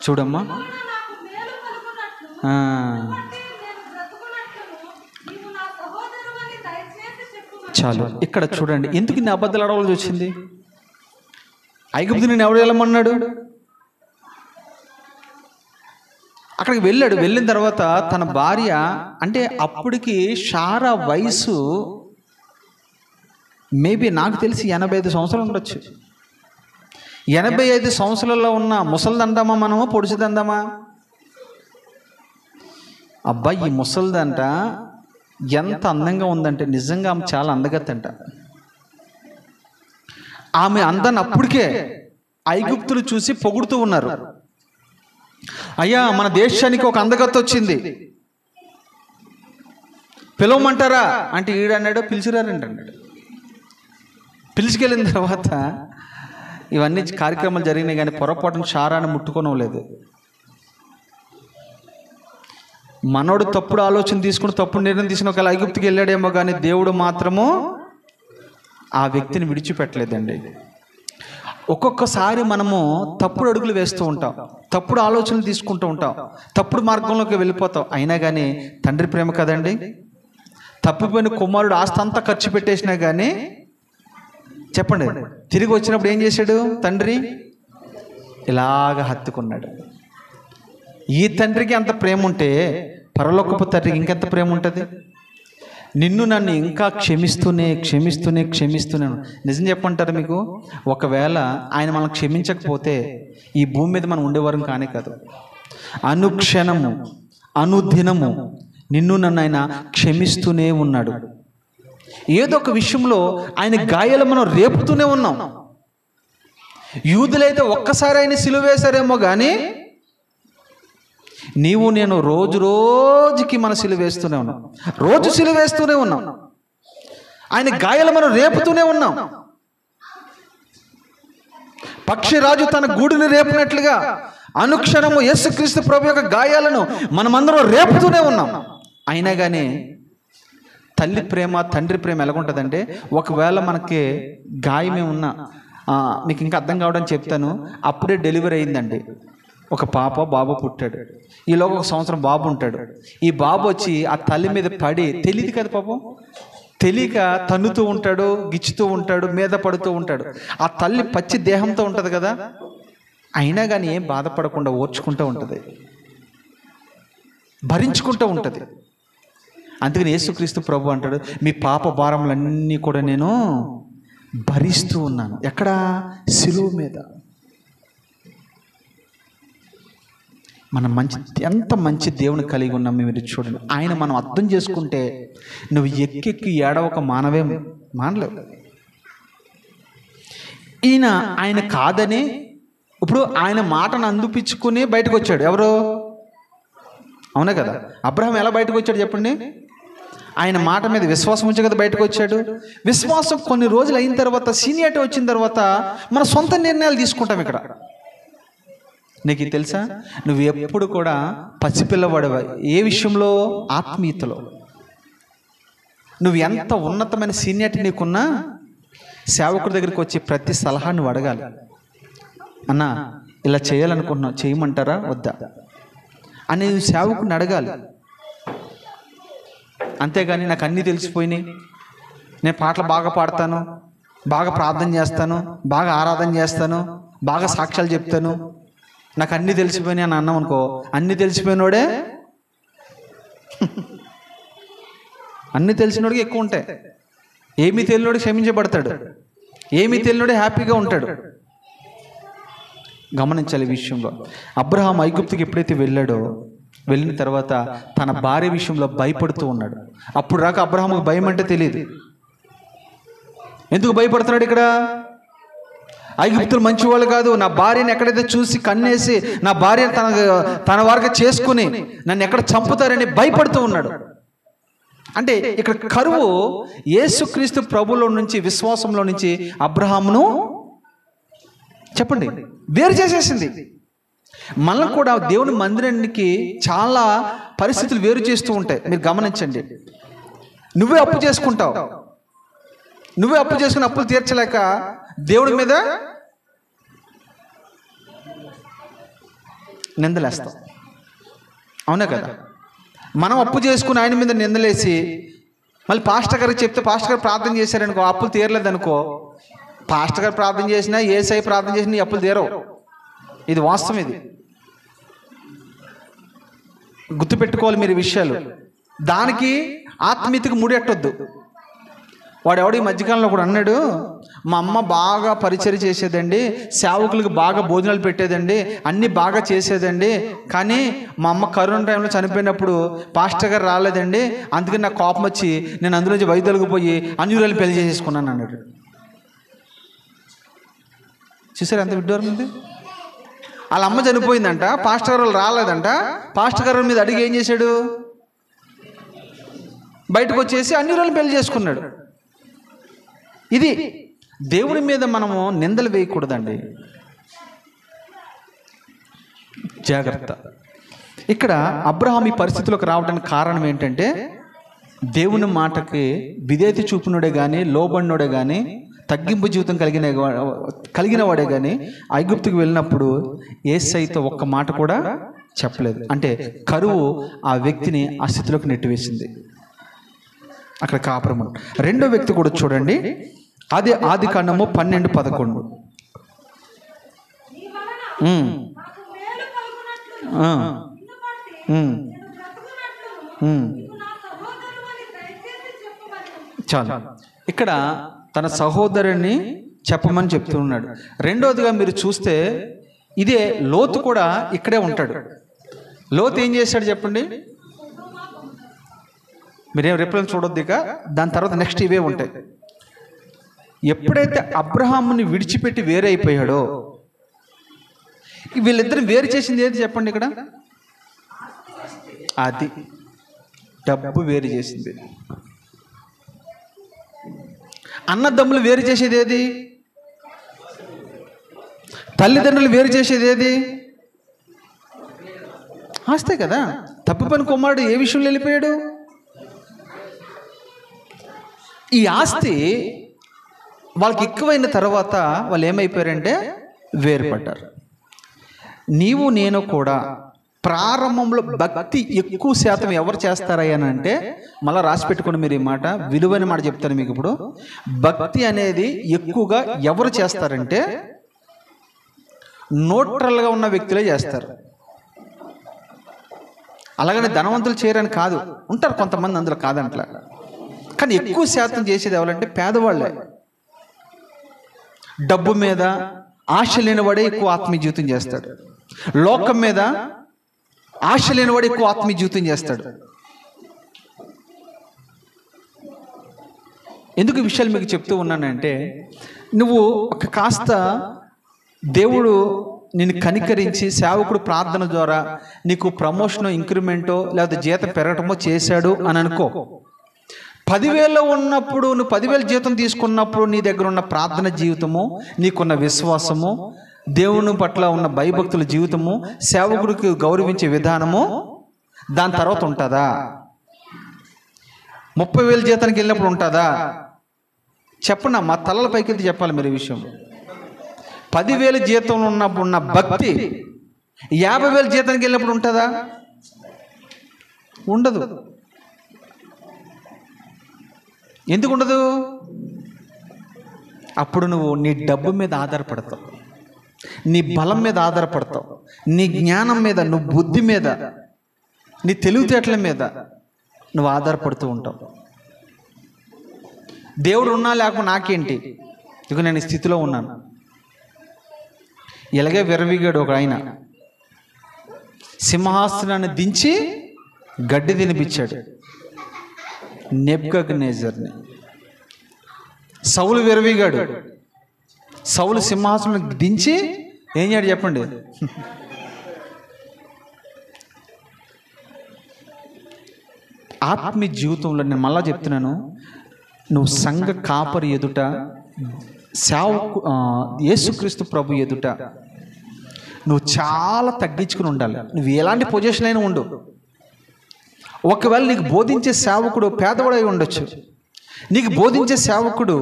చూడమ్మా, చాలు. ఇక్కడ చూడండి, ఎందుకు ఇన్ని అబద్ధాలు అడవాల్సి వచ్చింది? ఐగుప్తు నేను ఎవడు వెళ్ళమన్నాడు? అక్కడికి వెళ్ళాడు. వెళ్ళిన తర్వాత తన భార్య, అంటే అప్పటికి షారా వయసు మేబీ నాకు తెలిసి 85 సంవత్సరాలు ఉండొచ్చు. 85 సంవత్సరాల్లో ఉన్న ముసలిదంటామా మనము, పొడిచిదందామా? అబ్బాయి ఈ ముసలిదంట ఎంత అందంగా ఉందంటే, నిజంగా ఆమె చాలా అందగత్తంట. ఆమె అందాన్ని అప్పటికే ఐగుప్తులు చూసి పొగుడుతూ ఉన్నారు. అయ్యా, మన దేశానికి ఒక అందగత్త వచ్చింది, పిలవమంటారా అంటే ఈడన్నాడు, పిలిచిరారండి అన్నాడు. పిలిచికెళ్ళిన తర్వాత ఇవన్నీ కార్యక్రమాలు జరిగినాయి, కానీ పొరపాటున షారాను ముట్టుకోవడం లేదు. మనోడు తప్పుడు ఆలోచన తీసుకుని తప్పుడు నిర్ణయం తీసుకుని ఒకవేళ ఐగుప్తుకి వెళ్ళాడేమో, కానీ దేవుడు మాత్రము ఆ వ్యక్తిని విడిచిపెట్టలేదండి. ఒక్కొక్కసారి మనము తప్పుడు అడుగులు వేస్తూ ఉంటాం, తప్పుడు ఆలోచనలు తీసుకుంటూ ఉంటాం, తప్పుడు మార్గంలోకి వెళ్ళిపోతాం. అయినా కానీ తండ్రి ప్రేమ కదండి. తప్పిపోయిన కుమారుడు ఆస్తి అంతా ఖర్చు పెట్టేసినా కానీ చెప్పండి, తిరిగి వచ్చినప్పుడు ఏం చేశాడు తండ్రి? ఇలాగ హత్తుకున్నాడు. ఈ తండ్రికి అంత ప్రేమ ఉంటే పరలోకపు తండ్రికి ఇంకెంత ప్రేమ ఉంటుంది? నిన్ను నన్ను ఇంకా క్షమిస్తూనే క్షమిస్తూనే క్షమిస్తూనే. నిజం చెప్పంటారు మీకు, ఒకవేళ ఆయన మనం క్షమించకపోతే ఈ భూమి మీద మనం ఉండేవారం కానే కాదు. అనుక్షణము అనుదినము నిన్ను నన్ను ఆయన క్షమిస్తూనే ఉన్నాడు. ఏదో ఒక విషయంలో ఆయన గాయాలు మనం రేపుతూనే ఉన్నాం. యూదులైతే ఒక్కసారి ఆయన సిలువ వేశారేమో కానీ నీవు నేను రోజు రోజుకి మన సిలువ వేస్తూనే ఉన్నాం, రోజు సిలువ వేస్తూనే ఉన్నాం. ఆయన గాయాలు మనం రేపుతూనే ఉన్నాం. పక్షిరాజు తన గూడుని రేపినట్లుగా అనుక్షణము యేసుక్రీస్తు ప్రభు యొక్క గాయాలను మనమందరం రేపుతూనే ఉన్నాం. అయినా కానీ తల్లి ప్రేమ తండ్రి ప్రేమ ఎలాగుంటుందంటే, ఒకవేళ మనకి గాయమే ఉన్నా, మీకు ఇంకా అర్థం కావడానికి చెప్తాను. అప్పుడే డెలివరీ అయిందండి, ఒక పాప బాబు పుట్టాడు. ఈలోగా 1 సంవత్సరం బాబు ఉంటాడు. ఈ బాబు వచ్చి ఆ తల్లి మీద పడి, తెలియదు కదా పాపం, తెలియక తన్నుతూ ఉంటాడు, గిచ్చుతూ ఉంటాడు, మీద పడుతూ ఉంటాడు. ఆ తల్లి పచ్చి దేహంతో ఉంటుంది కదా, అయినా కానీ ఏం బాధపడకుండా ఓర్చుకుంటూ ఉంటుంది, భరించుకుంటూ ఉంటుంది. అందుకని యేసుక్రీస్తు ప్రభు అంటాడు, మీ పాప భారములన్నీ కూడా నేను భరిస్తూ ఉన్నాను. ఎక్కడ? సిలువ మీద. మనం ఎంత మంచి దేవుని కలిగి ఉన్నాం మీరు చూడండి. ఆయన మనం అర్థం చేసుకుంటే నువ్వు ఎక్కెక్కి ఏడవక మానలేవు. ఆయన కాదని ఇప్పుడు ఆయన మాటను అందిపించుకుని బయటకు వచ్చాడు. ఎవరు? అవునా కదా? అబ్రహాం ఎలా బయటకు వచ్చాడు చెప్పండి? ఆయన మాట మీద విశ్వాసం ఉంచి కదా బయటకు వచ్చాడు. విశ్వాసం కొన్ని రోజులు అయిన తర్వాత, సీనియారిటీ వచ్చిన తర్వాత మన సొంత నిర్ణయాలు తీసుకుంటాం. ఇక్కడ నీకు తెలుసా, నువ్వు ఎప్పుడు కూడా పసిపిల్లవాడివా ఏ విషయంలో? ఆత్మీయతలో. నువ్వు ఎంత ఉన్నతమైన సీనియారిటీ నీకున్నా సేవకుడి దగ్గరికి వచ్చి ప్రతి సలహా నువ్వు అడగాలి. అన్నా ఇలా చేయాలనుకుంటున్నావు, చేయమంటారా వద్దా అని సేవకుడిని అడగాలి. అంతేగాని నాకు అన్నీ తెలిసిపోయినాయి, నేను పాటలు బాగా పాడతాను, బాగా ప్రార్థన చేస్తాను, బాగా ఆరాధన చేస్తాను, బాగా సాక్ష్యాలు చెప్తాను, నాకు అన్నీ తెలిసిపోయినాయి అని అన్నాం అనుకో, అన్నీ తెలిసిపోయినోడే అన్నీ తెలిసినోడికి ఎక్కువ ఉంటాయి. ఏమీ తెలియనోడు క్షమించబడతాడు, ఏమీ తెలియనోడే హ్యాపీగా ఉంటాడు. గమనించాలి ఈ విషయంలో. అబ్రహాం ఐగుప్తుకి ఎప్పుడైతే వెళ్ళిన తర్వాత తన భార్య విషయంలో భయపడుతూ ఉన్నాడు. అప్పుడు రాక అబ్రహాముకు భయం అంటే తెలియదు. ఎందుకు భయపడుతున్నాడు? ఇక్కడ ఐగుప్తులు మంచివాళ్ళు కాదు, నా భార్యను ఎక్కడైతే చూసి కన్నేసి నా భార్యను తన వారికి చేసుకుని నన్ను ఎక్కడ చంపుతారని భయపడుతూ ఉన్నాడు. అంటే ఇక్కడ కరువు యేసుక్రీస్తు ప్రభులో నుంచి, విశ్వాసంలో నుంచి అబ్రహామును చెప్పండి వేరు చేసేసింది. మనల్ని కూడా దేవుని మందిరానికి చాలా పరిస్థితులు వేరు చేస్తూ ఉంటాయి. మీరు గమనించండి. నువ్వే అప్పు చేసుకుంటావు, నువ్వే అప్పు చేసుకుని అప్పులు తీర్చలేక దేవుడి మీద నిందలేస్తావు. అవునా కదా? మనం అప్పు చేసుకుని ఆయన మీద నిందలేసి మళ్ళీ పాస్టర్ గారికి చెప్తే పాస్టర్ గారు ప్రార్థన చేశారనుకో, అప్పులు తీరలేదనుకో, పాస్టర్ గారు ప్రార్థన చేసినా యేసయ్య ప్రార్థన చేసినా నీ అప్పులు తీరవు. ఇది వాస్తవం. ఇది గుర్తుపెట్టుకోవాలి మీరు విషయాలు. దానికి ఆత్మీయతకు ముడియట్టొద్దు. వాడెవడు ఈ మధ్యకాలంలో కూడా అన్నాడు, మా అమ్మ బాగా పరిచర్య చేసేదండి, సేవకులకు బాగా భోజనాలు పెట్టేదండి, అన్నీ బాగా చేసేదండి, కానీ మా అమ్మ కరోనా టైంలో చనిపోయినప్పుడు పాస్టర్ గారు రాలేదండి, అందుకని నాకు కోపం వచ్చి నేను అందులోంచి వైద్యులకు పోయి అన్యురాలు పెళ్లి చేసేసుకున్నాను అన్నాడు. చూసారు ఎంత విడ్డూరం ఉంది? వాళ్ళ అమ్మ చనిపోయిందంట, పాస్టర్ గారు రాలేదంట, పాస్టర్ గారు మీద అడిగి ఏం చేశాడు? బయటకు వచ్చేసి అన్యురాలు పెళ్లి చేసుకున్నాడు. ఇది దేవుడి మీద మనము నిందలు వేయకూడదండి, జాగ్రత్త. ఇక్కడ అబ్రహాం ఈ పరిస్థితులకు రావడానికి కారణం ఏంటంటే, దేవుని మాటకి విధేయత చూపినోడే కానీ, లోబడినోడే కానీ, తగ్గింపు జీవితం కలిగిన వాడే కానీ ఐగుప్తుకు వెళ్ళినప్పుడు యేసయ్యతో ఒక్క మాట కూడా చెప్పలేదు. అంటే కరువు ఆ వ్యక్తిని ఆ స్థితిలోకి నెట్టివేసింది. అక్కడ కాపురం. రెండో వ్యక్తి కూడా చూడండి, అది ఆదికాండము 12:11. చాలు. ఇక్కడ తన సహోదరుని చెప్పమని చెప్తున్నాడు. రెండోదిగా మీరు చూస్తే ఇదే లోతు కూడా ఇక్కడే ఉంటాడు. లోతు ఏం చేశాడు చెప్పండి? మీరేం రిప్లై చూడొద్దు ఇక. దాని తర్వాత నెక్స్ట్ ఇవే ఉంటాయి. ఎప్పుడైతే అబ్రహాముని విడిచిపెట్టి వేరే అయిపోయాడో, వీళ్ళిద్దరిని వేరు చేసింది ఏది చెప్పండి ఇక్కడ? అది డబ్బు వేరు చేసింది. అన్నదమ్ములు వేరు చేసేది ఏది? తల్లిదండ్రులు వేరు చేసేది ఏది? ఆస్తే కదా. తప్పిపోయిన కుమారుడు ఏ విషయంలో వెళ్ళిపోయాడు? ఈ ఆస్తి వాళ్ళకి ఎక్కువైన తర్వాత వాళ్ళు ఏమైపోయారంటే వేరుపడ్డారు. నీవు నేను కూడా ప్రారంభంలో భక్తి ఎక్కువ శాతం ఎవరు చేస్తారయ్యానంటే, మళ్ళీ రాసి పెట్టుకోండి మీరు ఈ మాట, విలువైన మాట చెప్తాను మీకు ఇప్పుడు. భక్తి అనేది ఎక్కువగా ఎవరు చేస్తారంటే న్యూట్రల్గా ఉన్న వ్యక్తులే చేస్తారు. అలాగనే ధనవంతులు చేయరని కాదు, ఉంటారు కొంతమంది అందులో కాదంట్లా. కానీ ఎక్కువ శాతం చేసేది ఎవరంటే పేదవాళ్ళే. డబ్బు మీద ఆశ లేనివాడే ఎక్కువ ఆత్మీయ జీవితం చేస్తాడు. లోకం మీద ఆశ లేనివాడు ఎక్కువ ఆత్మీయ జీవితం చేస్తాడు. ఎందుకు ఈ విషయాలు మీకు చెప్తూ ఉన్నానంటే, నువ్వు ఒక కాస్త దేవుడు నిన్ను కనికరించి సేవకుడు ప్రార్థన ద్వారా నీకు ప్రమోషనో ఇంక్రిమెంటో లేకపోతే జీతం పెరగటమో చేశాడు అని అనుకో. 10,000 ఉన్నప్పుడు నువ్వు 10,000 జీతం తీసుకున్నప్పుడు నీ దగ్గర ఉన్న ప్రార్థన జీవితము, నీకున్న విశ్వాసము, దేవుని పట్ల ఉన్న భయభక్తుల జీవితము, సేవకుడికి గౌరవించే విధానము దాని తర్వాత ఉంటుందా? 30,000 జీతానికి వెళ్ళినప్పుడు ఉంటుందా? చెప్పండి మా తలల పైకి వెళ్తే చెప్పాలి మీరు ఈ విషయం. 10,000 జీతం ఉన్నప్పుడు ఉన్న భక్తి 50,000 జీతానికి వెళ్ళినప్పుడు ఉంటుందా? ఉండదు. ఎందుకు ఉండదు? అప్పుడు నువ్వు నీ డబ్బు మీద ఆధారపడతావు, నీ బలం మీద ఆధారపడతావు, నీ జ్ఞానం మీద, నువ్వు బుద్ధి మీద, నీ తెలివితేటల మీద నువ్వు ఆధారపడుతూ ఉంటావు. దేవుడు ఉన్నా లేకపోతే నాకేంటి, ఇక నేను ఈ స్థితిలో ఉన్నాను. ఇలాగే విరవిగాడు ఒక ఆయన, సింహాసనాన్ని దించి గడ్డి తినిపించాడు నెబుకద్నెజర్ని. సౌలు విరవిగాడు, సౌలు సింహాసనం దించి ఏం చేయాడు చెప్పండి? ఆత్మీయ జీవితంలో నేను మళ్ళా చెప్తున్నాను, నువ్వు సంఘ కాపరి ఎదుట, సేవకు యేసుక్రీస్తు ప్రభు ఎదుట నువ్వు చాలా తగ్గించుకుని ఉండాలి. నువ్వు ఎలాంటి పొజిషన్ అయినా ఉండు. ఒకవేళ నీకు బోధించే సేవకుడు పేదవాడై ఉండొచ్చు, నీకు బోధించే సేవకుడు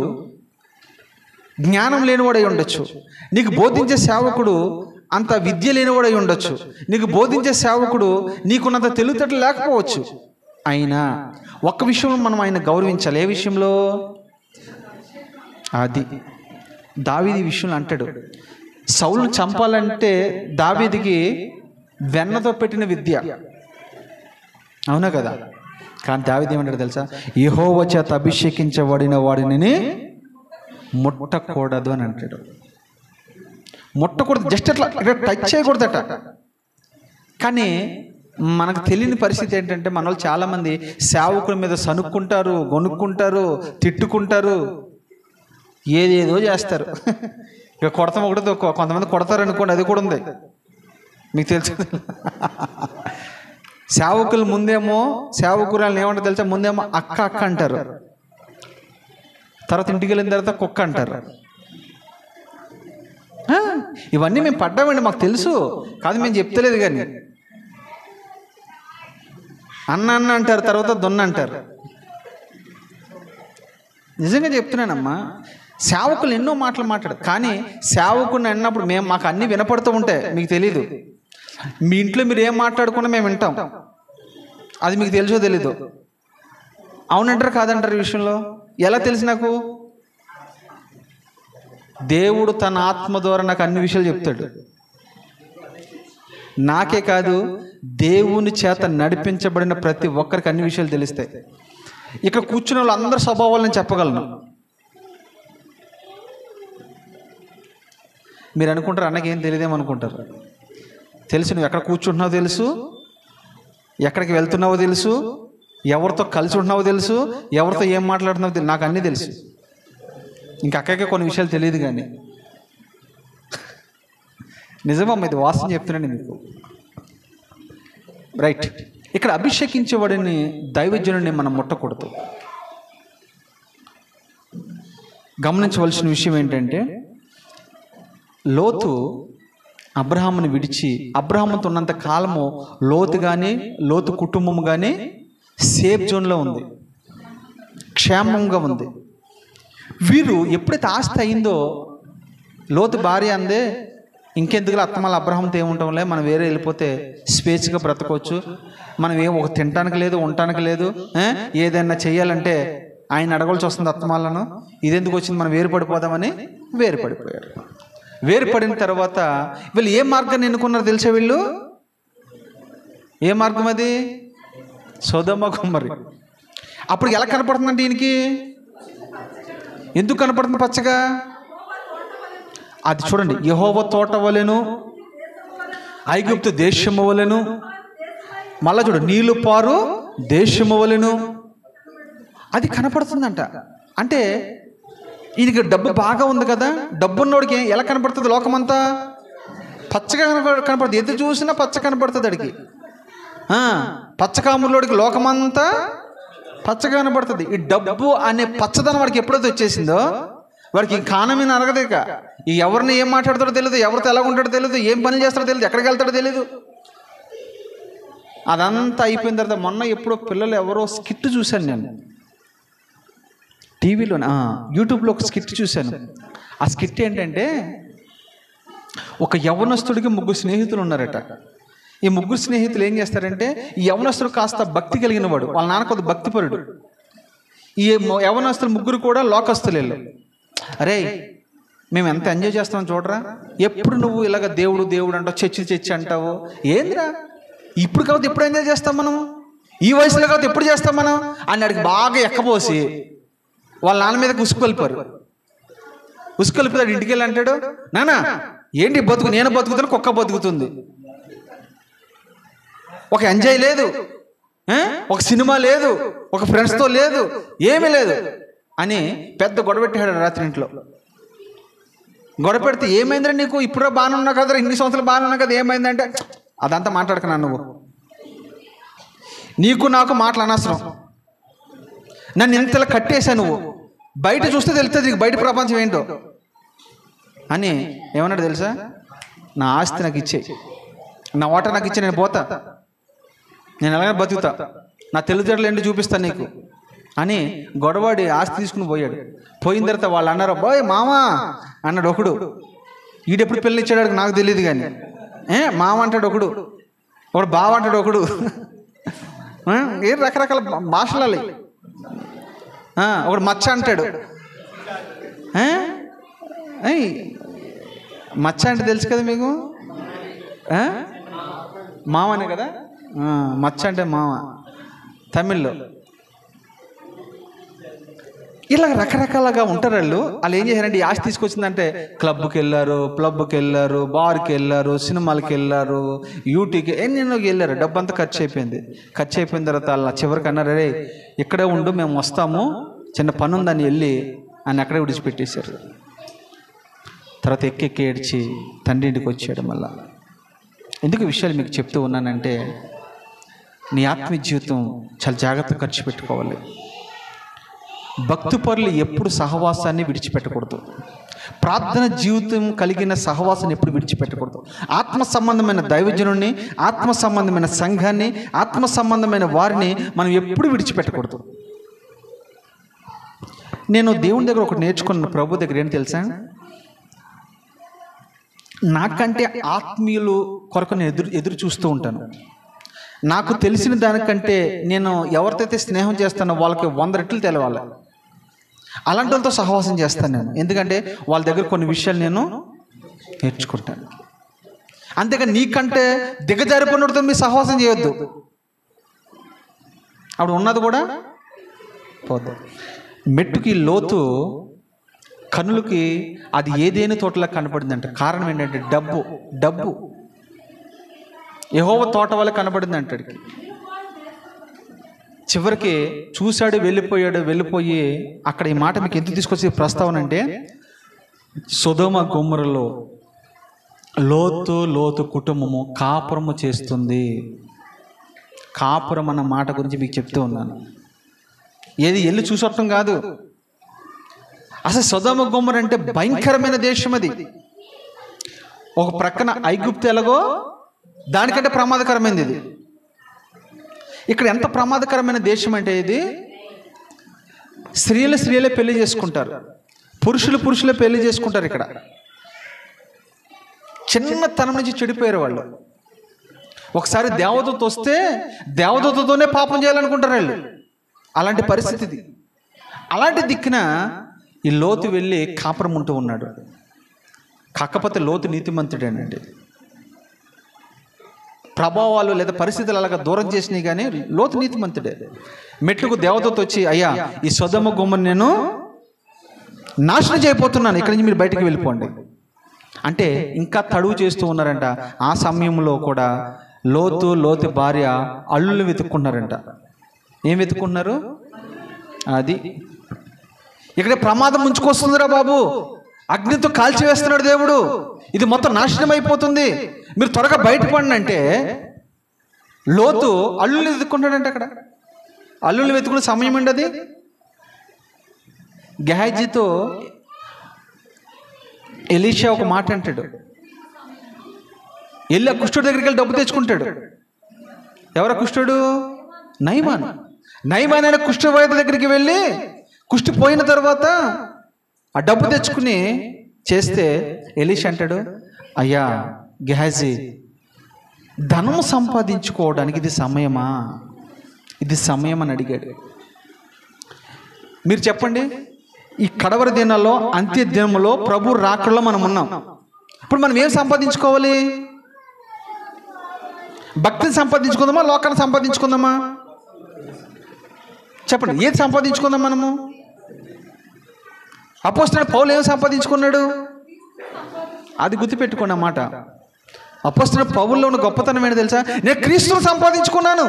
జ్ఞానం లేనివాడై ఉండొచ్చు, నీకు బోధించే సేవకుడు అంత విద్య లేనివాడై ఉండొచ్చు, నీకు బోధించే సేవకుడు నీకున్నంత తెలివితేటలు లేకపోవచ్చు. అయినా ఒక్క విషయంలో మనం ఆయన గౌరవించాలి. ఏ విషయంలో? అది దావీదు విషయంలో అంటాడు, సౌలును చంపాలంటే దావీదుకి వెన్నతో పెట్టిన విద్య, అవునా కదా? కానీ దావీదు ఏమంటాడు తెలుసా? యెహోవా చేత అభిషేకించబడిన వాడిని ముట్టకూడదు అని అంటాడు. ముట్టకూడదు, జస్ట్ అట్లా టచ్ చేయకూడదట. కానీ మనకు తెలియని పరిస్థితి ఏంటంటే, మన వాళ్ళు చాలామంది సేవకుల మీద సనుక్కుంటారు, గొనుక్కుంటారు, తిట్టుకుంటారు, ఏదేదో చేస్తారు. ఇక కొడతాం ఒకటి, కొంతమంది కొడతారు అనుకోండి, అది కూడా ఉంది మీకు తెలుసు. సేవకులు ముందేమో సేవకురాలను ఏమంటారు తెలుసా? ముందేమో అక్క అక్క అంటారు, తర్వాత ఇంటికి వెళ్ళిన తర్వాత కుక్క అంటారు. ఇవన్నీ మేము పడ్డామండి, మాకు తెలుసు, కాదు మేము చెప్తలేదు. కానీ అన్న అన్న అంటారు, తర్వాత దొన్న అంటారు. నిజంగా చెప్తున్నానమ్మా, సేవకులు ఎన్నో మాటలు మాట్లాడు, కానీ సేవకుని అన్నప్పుడు మాకు అన్నీ వినపడుతూ ఉంటాయి, మీకు తెలీదు. మీ ఇంట్లో మీరు ఏం మాట్లాడుకున్నా మేము వింటాం, అది మీకు తెలుసో తెలీదు. అవునంటారు కాదంటారు ఈ విషయంలో? ఎలా తెలుసు నాకు? దేవుడు తన ఆత్మ ద్వారా నాకు అన్ని విషయాలు చెప్తాడు. నాకే కాదు, దేవుని చేత నడిపించబడిన ప్రతి ఒక్కరికి అన్ని విషయాలు తెలుస్తాయి. ఇక్కడ కూర్చున్న వాళ్ళు అందరి స్వభావాలు నేను చెప్పగలను. మీరు అనుకుంటారు అన్నకేం తెలియదేమో అనుకుంటారు. తెలుసు, నువ్వు ఎక్కడ కూర్చుంటున్నావు తెలుసు, ఎక్కడికి వెళ్తున్నావో తెలుసు, ఎవరితో కలిసి ఉంటున్నావో తెలుసు, ఎవరితో ఏం మాట్లాడుతున్నావో తెలుసు. నాకు అన్నీ తెలుసు. ఇంకా అక్కడికే కొన్ని విషయాలు తెలియదు కానీ నిజమమ్మ, ఇది వాస్తవం చెప్తున్నాను మీకు. రైట్. ఇక్కడ అభిషేకించేవాడిని దైవజనుడిని మనం ముట్టకూడదు. గమనించవలసిన విషయం ఏంటంటే, లోతు అబ్రహాముని విడిచి, అబ్రహాముతో ఉన్నంత కాలము లోతు కానీ లోతు కుటుంబం కానీ సేఫ్ జోన్లో ఉంది, క్షేమంగా ఉంది. వీరు ఎప్పుడైతే ఆస్తి అయిందో, లోతు భార్య అందే, ఇంకెందుకు అత్తమాల అబ్రహాంతో ఏముంటాంలే, మనం వేరే వెళ్ళిపోతే స్వేచ్ఛగా బ్రతకొచ్చు, మనం ఒక తినటానికి లేదు, ఉండటానికి లేదు, ఏదైనా చెయ్యాలంటే ఆయన అడగవలసి వస్తుంది అత్తమాలను, ఇదెందుకు వచ్చింది, మనం వేరుపడిపోదామని వేరుపడిపోయారు. వేరుపడిన తర్వాత వీళ్ళు ఏ మార్గాన్ని ఎన్నుకున్నారో తెలుసా? వీళ్ళు ఏ మార్గం అది? సొదొమ గొమొర్రా. అప్పుడు ఎలా కనపడుతుందంటే ఈయనకి, ఎందుకు కనపడుతుంది పచ్చగా? అది చూడండి, యెహోవా తోట వలెను, ఐగుప్తు దేశము వలెను, మళ్ళా చూడు నీళ్లు పారు దేశము వలెను, అది కనపడుతుందంట. అంటే ఈయనకి డబ్బు బాగా ఉంది కదా, డబ్బు ఉన్నోడికి ఎలా కనపడుతుంది? లోకమంతా పచ్చగా కనపడుతుంది, ఎదురు చూసినా పచ్చ కనపడుతుంది అడిగి. పచ్చకాములోడికి లోకమంతా పచ్చగా కనపడుతుంది. ఈ డబ్బు అనే పచ్చదనం వాడికి ఎప్పుడైతే వచ్చేసిందో, వాడికి కానమీన అరగదు. ఇక ఎవరిని ఏం మాట్లాడతాడో తెలియదు, ఎవరితో ఎలా ఉంటాడో తెలియదు, ఏం పనులు చేస్తాడో తెలియదు, ఎక్కడికి వెళ్తాడో తెలియదు. అదంతా అయిపోయిన తర్వాత మొన్న ఎప్పుడో పిల్లలు ఎవరో స్కిట్ చూశాను నేను టీవీలో, యూట్యూబ్లో ఒక స్కిట్ చూశాను. ఆ స్కిట్ ఏంటంటే, ఒక యవ్వనస్తుడికి 3 స్నేహితులు ఉన్నారట. ఈ 3 స్నేహితులు ఏం చేస్తారంటే, ఈ యవ్వనస్తుడు కాస్త భక్తి కలిగిన వాడు, వాళ్ళ నాన్న కొద్ది భక్తిపరుడు. ఈ యవ్వనస్తులు 3 కూడా లోకస్తులు. అరే మేము ఎంత ఎంజాయ్ చేస్తామో చూడరా, ఎప్పుడు నువ్వు ఇలాగ దేవుడు దేవుడు అంటావు, చర్చి అంటావు, ఏందిరా ఇప్పుడు కాబట్టి ఎప్పుడు ఎంజాయ్ చేస్తాం మనం, ఈ వయసులో కాబట్టి ఎప్పుడు చేస్తాం మనం అని అడిగి బాగా ఎక్కబోసి వాళ్ళ నాన్న మీద ఉసుకొలిపారు. ఉసుకొలిపాడు. ఇంటికి వెళ్ళి అంటాడు, నానా ఏంటి బతుకు, నేను బతుకుతాను, కుక్క బతుకుతుంది, ఒక ఎంజాయ్ లేదు, ఒక సినిమా లేదు, ఒక ఫ్రెండ్స్తో లేదు, ఏమీ లేదు అని పెద్ద గొడవ పెట్టాడు రాత్రి ఇంట్లో. గొడవ పెడితే ఏమైందిరా నీకు, ఇప్పుడు బాగానే ఉన్నావు కదరా, ఇన్ని సంవత్సరాలు బాగానే ఉన్నావు కదా, ఏమైందంటే అదంతా మాట్లాడుకున్నా, నువ్వు నీకు నాకు మాటలు అనవసరం, నన్ను ఇంతలా కట్టేశా, నువ్వు బయట చూస్తే తెలుస్తుంది నీకు బయట ప్రపంచం ఏంటో అని ఏమన్నాడు తెలుసా? నా ఆస్తి నాకు ఇచ్చే, నా ఓట నాకు ఇచ్చే, నేను పోతా, నేను ఎలాగైనా బతుకుతా, నా తెలివితేటలు ఏంటి చూపిస్తాను నీకు అని గొడవాడి ఆస్తి తీసుకుని పోయాడు. పోయిన తర్వాత వాళ్ళు అన్నారు, బాయ్ మామా అన్నాడు ఒకడు. ఈడెప్పుడు పిల్లలు ఇచ్చాడు నాకు తెలియదు కానీ, మామ అంటాడు ఒకడు, బావ అంటాడు ఒకడు, రకరకాల భాషలు. ఒకడు మచ్చ అంటాడు. మచ్చ అంటే తెలుసు కదా మీకు, మామనే కదా, మచ్చ అంటే మామ తమిళ్లో. ఇలా రకరకాలుగా ఉంటారు వాళ్ళు. వాళ్ళు ఏం చేశారంటే, ఈ ఆస్తి తీసుకొచ్చిందంటే క్లబ్కి వెళ్ళారు, పబ్కి వెళ్ళారు, బార్కి వెళ్ళారు, సినిమాలకి వెళ్ళారు, యూటీకి ఎన్నెన్నోకి వెళ్ళారు. డబ్బు అంతా ఖర్చు అయిపోయింది. ఖర్చు అయిపోయిన తర్వాత వాళ్ళ చివరికి అన్నారు, రే ఇక్కడే ఉండు, మేము వస్తాము, చిన్న పని ఉందని వెళ్ళి ఆయన అక్కడే విడిచిపెట్టేశారు. తర్వాత ఎక్కి ఏడ్చి తండ్రి ఇంటికి వచ్చాడు. మళ్ళా ఎందుకు విషయాలు మీకు చెప్తూ ఉన్నానంటే, నీ ఆత్మీయ జీవితం చాలా జాగ్రత్తగా ఖర్చు పెట్టుకోవాలి. భక్తిపరులు ఎప్పుడు సహవాసాన్ని విడిచిపెట్టకూడదు. ప్రార్థన జీవితం కలిగిన సహవాసాన్ని ఎప్పుడు విడిచిపెట్టకూడదు. ఆత్మ సంబంధమైన దైవజనుడిని, ఆత్మ సంబంధమైన సంఘాన్ని, ఆత్మ సంబంధమైన వారిని మనం ఎప్పుడు విడిచిపెట్టకూడదు. నేను దేవుని దగ్గర ఒకటి నేర్చుకున్న ప్రభు దగ్గర ఏంటి తెలుసా, నాకంటే ఆత్మీయులు కొరకు నేను ఎదురు చూస్తూ ఉంటాను. నాకు తెలిసిన దానికంటే నేను ఎవరితో స్నేహం చేస్తానో వాళ్ళకి 100 రెట్లు తెలవాలి. అలాంటి వాళ్ళతో సహవాసం చేస్తాను నేను, ఎందుకంటే వాళ్ళ దగ్గర కొన్ని విషయాలు నేను నేర్చుకుంటాను. అంతేగా నీకంటే దిగజారిపోయినతో మీరు సహవాసం చేయొద్దు, అప్పుడు ఉన్నది కూడా పోదు. మెట్టుకి లోతు కన్నులకి అది ఏదేని తోటలా కనపడిందంట. కారణం ఏంటంటే డబ్బు. యెహోవా తోట వల్ల కనపడింది అంటాడికి. చివరికి చూశాడు, వెళ్ళిపోయి అక్కడ ఈ మాట మీకు ఎందుకు తీసుకొచ్చే ప్రస్తావన అంటే, సొదొమ గొమొర్రాలో లోతు కుటుంబము కాపురము చేస్తుంది. కాపురం అన్న మాట గురించి మీకు చెప్తూ ఉన్నాను. ఏది వెళ్ళి చూసొట్టం కాదు. అసలు సొదొమ గొమొర్రా అంటే భయంకరమైన దేశం అది. ఒక ప్రక్కన ఐగుప్తు ఎలాగో దానికంటే ప్రమాదకరమైనది ఇది. ఇక్కడ ఎంత ప్రమాదకరమైన దేశం అంటే ఇది, స్త్రీలే పెళ్లి చేసుకుంటారు, పురుషులే పెళ్లి చేసుకుంటారు. ఇక్కడ చిన్నతనం నుంచి చెడిపోయారు వాళ్ళు. ఒకసారి దేవదూత వస్తే దేవదూతతోనే పాపం చేయాలనుకుంటారు వాళ్ళు. అలాంటి పరిస్థితి. అలాంటి దిక్కున ఈ లోతు వెళ్ళి కాపురం ఉంటూ ఉన్నాడు. కాకపోతే లోతు నీతిమంతుడేనండి. ప్రభావాలు లేదా పరిస్థితులు అలాగా దూరం చేసినాయి, కానీ లోతు నీతిమంతుడే. మెట్లుకు దేవదూత వచ్చి, అయ్యా ఈ సొదొమ గొమొర్రా నేను నాశనం చేయబోతున్నాను, ఇక్కడి నుంచి మీరు బయటికి వెళ్ళిపోండి అంటే ఇంకా తడువు చేస్తూ ఉన్నారంట. ఆ సమయంలో కూడా లోతు భార్య అల్లులు వెతుక్కుంటున్నారంట. ఏం వెతుక్కుంటున్నారు? అది ఇక్కడ ప్రమాదం ముంచుకొస్తుందిరా బాబు, అగ్నితో కాల్చివేస్తున్నాడు దేవుడు, ఇది మొత్తం నాశనం అయిపోతుంది, మీరు త్వరగా బయటపడండి అంటే లోతు అల్లులు వెతుక్కుంటాడంటే. అక్కడ అల్లులు వెతుకునే సమయం అండి అది. గెహాజీతో ఎలీషా ఒక మాట అంటాడు, వెళ్ళి ఆ కుష్ఠుడి దగ్గరికి వెళ్ళి డబ్బు తెచ్చుకుంటాడు. ఎవరా కుష్ఠుడు? నయమాను అనే కుష్ఠరోగి దగ్గరికి వెళ్ళి కుష్టి పోయిన తర్వాత ఆ డబ్బు తెచ్చుకుని చేస్తే ఎలీషా అంటాడు, అయ్యా గెహాజీ, ధనం సంపాదించుకోవడానికి ఇది సమయమా? ఇది సమయం అని అడిగాడు. మీరు చెప్పండి, ఈ కడవరి దినాల్లో, అంత్య దినంలో, ప్రభు రాకడలో మనం ఉన్నాం. ఇప్పుడు మనం ఏం సంపాదించుకోవాలి? భక్తిని సంపాదించుకుందామా, లోకాన్ని సంపాదించుకుందామా? చెప్పండి, ఏది సంపాదించుకుందాం మనము? అపోస్తలుడైన పౌలు ఏం సంపాదించుకున్నాడు? అది గుర్తుపెట్టుకోండి అన్నమాట. అపోస్తలుడైన పౌలులో ఉన్న గొప్పతనం ఏంటో తెలుసా? నేను క్రీస్తును సంపాదించుకున్నాను.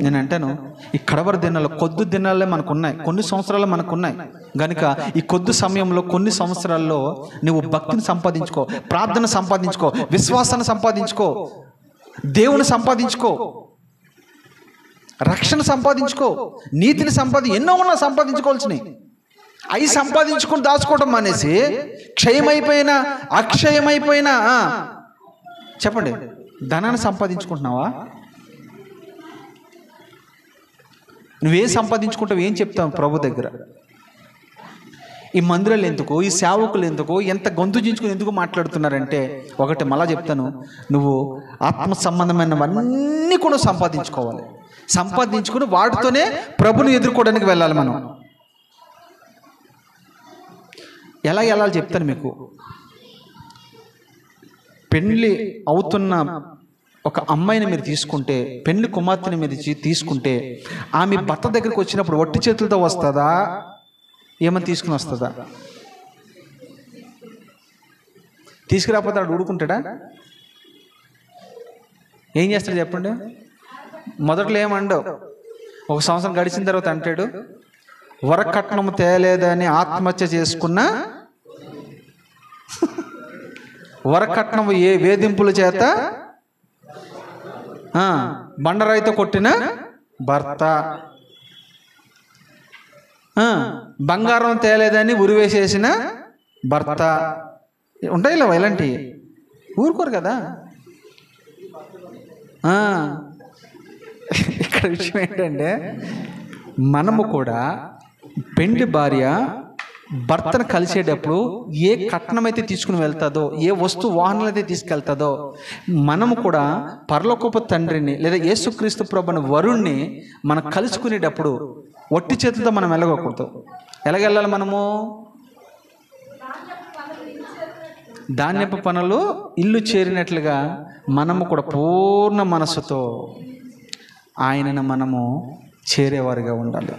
నేను అంటాను, ఈ కడవరి దినాల్లో కొద్ది దినాలే మనకున్నాయి, కొన్ని సంవత్సరాలు మనకున్నాయి కనుక ఈ కొద్ది సమయంలో, కొన్ని సంవత్సరాల్లో నువ్వు భక్తిని సంపాదించుకో, ప్రార్థన సంపాదించుకో, విశ్వాసాన్ని సంపాదించుకో, దేవుని సంపాదించుకో, రక్షణ సంపాదించుకో, నీతిని ఎన్నో ఉన్నా సంపాదించుకోవాల్సినవి. అవి సంపాదించుకుని దాచుకోవడం మానేసి క్షయమైపోయినా అక్షయమైపోయినా చెప్పండి, ధనాన్ని సంపాదించుకుంటున్నావా? నువ్వేం సంపాదించుకుంటావు? ఏం చెప్తావు ప్రభు దగ్గర? ఈ మందిరాలు ఎందుకు, ఈ సేవకులు ఎందుకు, ఎంత గొంతు చించుకుని ఎందుకు మాట్లాడుతున్నారంటే, ఒకటి మళ్ళా చెప్తాను, నువ్వు ఆత్మ సంబంధమైనవన్నీ కూడా సంపాదించుకోవాలి. సంపాదించుకుని వాటితోనే ప్రభుని ఎదుర్కోవడానికి వెళ్ళాలి మనం. ఎలా వెళ్ళాలి చెప్తాను మీకు. పెళ్లి అవుతున్న ఒక అమ్మాయిని మీరు తీసుకుంటే, పెళ్లి కుమార్తెని మీరు తీసుకుంటే, ఆమె భర్త దగ్గరికి వచ్చినప్పుడు ఒట్టి చేతులతో వస్తుందా, ఏమని తీసుకుని వస్తుందా? తీసుకురాకపోతే వాడు ఊడుకుంటాడా? ఏం చేస్తాడు చెప్పండి? మొదట్లో ఏమండవు, ఒక సంవత్సరం గడిచిన తర్వాత అంటాడు, వరకట్నము తేలేదని ఆత్మహత్య చేసుకున్న, వరకట్నము ఏ వేధింపుల చేత బండరాయితో కొట్టిన భర్త, బంగారం తేలేదని ఉరివేసేసిన భర్త, ఉంటాయి ఇలా ఇలాంటివి. ఊరుకోరు కదా. ఇక్కడ విషయం ఏంటంటే, మనము కూడా పెండ్లి భార్య భర్తను కలిసేటప్పుడు ఏ కట్నం అయితే తీసుకుని వెళ్తుందో, ఏ వస్తు వాహనాలు అయితే తీసుకెళ్తుందో, మనము కూడా పరలోకపు తండ్రిని లేదా యేసుక్రీస్తు ప్రభుని వరుణ్ణి మనం కలుసుకునేటప్పుడు ఒట్టి చేతులతో మనం వెళ్ళకూడదు. ఎలాగెళ్ళాలి మనము? ధాన్యపు పనులు ఇల్లు చేరినట్లుగా మనము కూడా పూర్ణ మనస్సుతో ఆయనను మనము చేరేవారుగా ఉండాలి.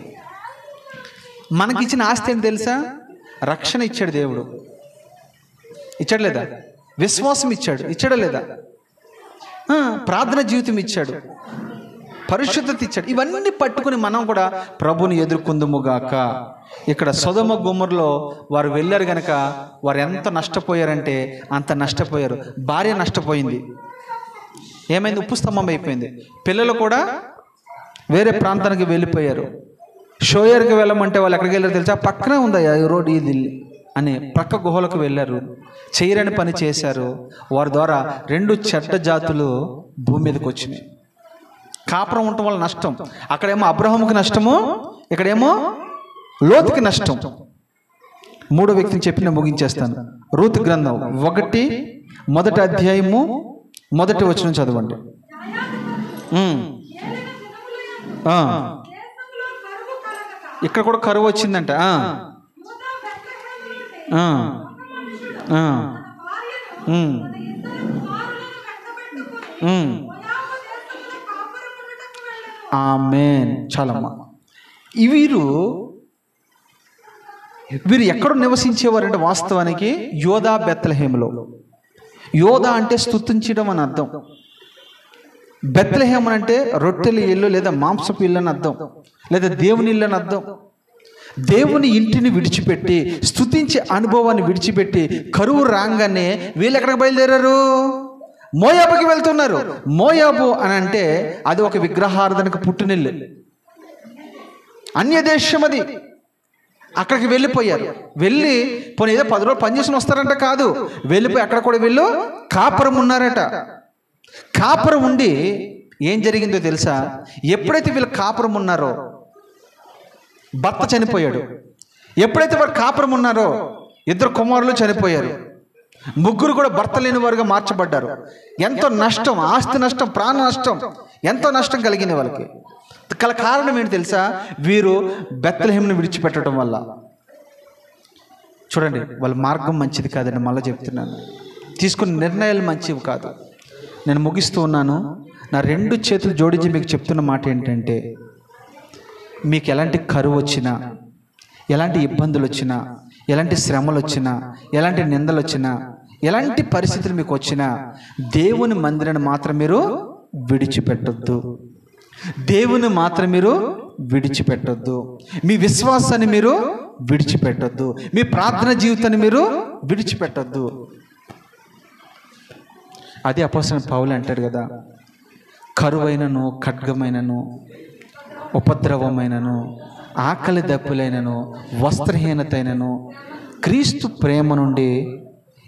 మనకిచ్చిన ఆస్తి ఏంటి తెలుసా? రక్షణ ఇచ్చాడు దేవుడు. ఇచ్చాడు లేదా? విశ్వాసం ఇచ్చాడు. ఇచ్చాడా లేదా? ప్రార్థన జీవితం ఇచ్చాడు, పరిశుద్ధత ఇచ్చాడు. ఇవన్నీ పట్టుకుని మనం కూడా ప్రభుని ఎదుర్కొందుముగాక. ఇక్కడ సొదొమ గొమొర్రాలో వారు వెళ్ళారు గనక వారు ఎంత నష్టపోయారంటే అంత నష్టపోయారు. భార్య నష్టపోయింది. ఏమైంది? ఉప్పు స్తంభం అయిపోయింది. పిల్లలు కూడా వేరే ప్రాంతానికి వెళ్ళిపోయారు. షోయర్కి వెళ్ళమంటే వాళ్ళు ఎక్కడికి వెళ్ళారు తెలుసా? పక్కనే ఉందయ్యా ఈ రోడ్, ఇది అని ప్రక్క గుహలకు వెళ్ళారు. చేయరని పని చేశారు. వారి ద్వారా 2 చెడ్డ జాతులు భూమి మీదకి వచ్చినాయి. కాపురం ఉండటం వల్ల నష్టం. అక్కడేమో అబ్రహాముకి నష్టము, ఇక్కడేమో లోతుకి నష్టం. 3వ వ్యక్తిని చెప్పి నేను ముగించేస్తాను. రూతు గ్రంథం 1 అధ్యాయము 1 వచనం చదవండి. ఇక్కడ కూడా కరువు వచ్చిందంట. ఆమేన్. చాలమ్మా. వీరు ఎక్కడ నివసించేవారంటే వాస్తవానికి యోదా బెత్లెహేములో. యోదా అంటే స్తుతించడం అని అర్థం. బెత్లెహేమ్ అంటే రొట్టెల ఇల్లు లేదా మాంసపు ఇల్లు అని అర్థం, లేదా దేవుని ఇల్లు అని అర్థం. దేవుని ఇంటిని విడిచిపెట్టి, స్తుతించే అనుభవాన్ని విడిచిపెట్టి కరువు రాగానే వీళ్ళు ఎక్కడికి బయలుదేరారు? మోయాబుకి వెళ్తున్నారు. మోయాబు అని అంటే అది ఒక విగ్రహారాధనకు పుట్టినిల్లు, అన్య దేశం అది. అక్కడికి వెళ్ళిపోయారు. వెళ్ళి పోనీ ఏదో 10 రోజులు పనిచేసి వస్తారంట కాదు, వెళ్ళిపోయి అక్కడ కూడా వీళ్ళు కాపురం ఉన్నారట. కాపురం ఉండి ఏం జరిగిందో తెలుసా? ఎప్పుడైతే వీళ్ళు కాపురం ఉన్నారో భర్త చనిపోయాడు. ఎప్పుడైతే వారు కాపురం ఉన్నారో 2 కుమారులు చనిపోయారు. 3 కూడా భర్త లేని వారుగా మార్చబడ్డారు. ఎంతో నష్టం, ఆస్తి నష్టం, ప్రాణ నష్టం, ఎంతో నష్టం కలిగింది వాళ్ళకి. కారణం ఏంటి తెలుసా? వీరు బెత్లెహేమును విడిచిపెట్టడం వల్ల. చూడండి, వాళ్ళ మార్గం మంచిది కాదండి. మళ్ళీ చెప్తున్నాను, తీసుకున్న నిర్ణయాలు మంచివి కాదు. నేను ముగిస్తూ ఉన్నాను. నా 2 చేతులు జోడించి మీకు చెప్తున్న మాట ఏంటంటే, మీకు ఎలాంటి కరువు వచ్చినా, ఎలాంటి ఇబ్బందులు వచ్చినా, ఎలాంటి శ్రమలు వచ్చినా, ఎలాంటి నిందలు వచ్చినా, ఎలాంటి పరిస్థితులు మీకు వచ్చినా దేవుని మందిరాన్ని మాత్రం మీరు విడిచిపెట్టొద్దు. దేవుని మాత్రం మీరు విడిచిపెట్టొద్దు. మీ విశ్వాసాన్ని మీరు విడిచిపెట్టొద్దు. మీ ప్రార్థన జీవితాన్ని మీరు విడిచిపెట్టొద్దు. అదే అపోస్తలుడైన పౌలు అంటాడు కదా, కరువైనను, ఖడ్గమైనను, ఉపద్రవమైనను, ఆకలి దప్పులైనను, వస్త్రహీనతైనను క్రీస్తు ప్రేమ నుండి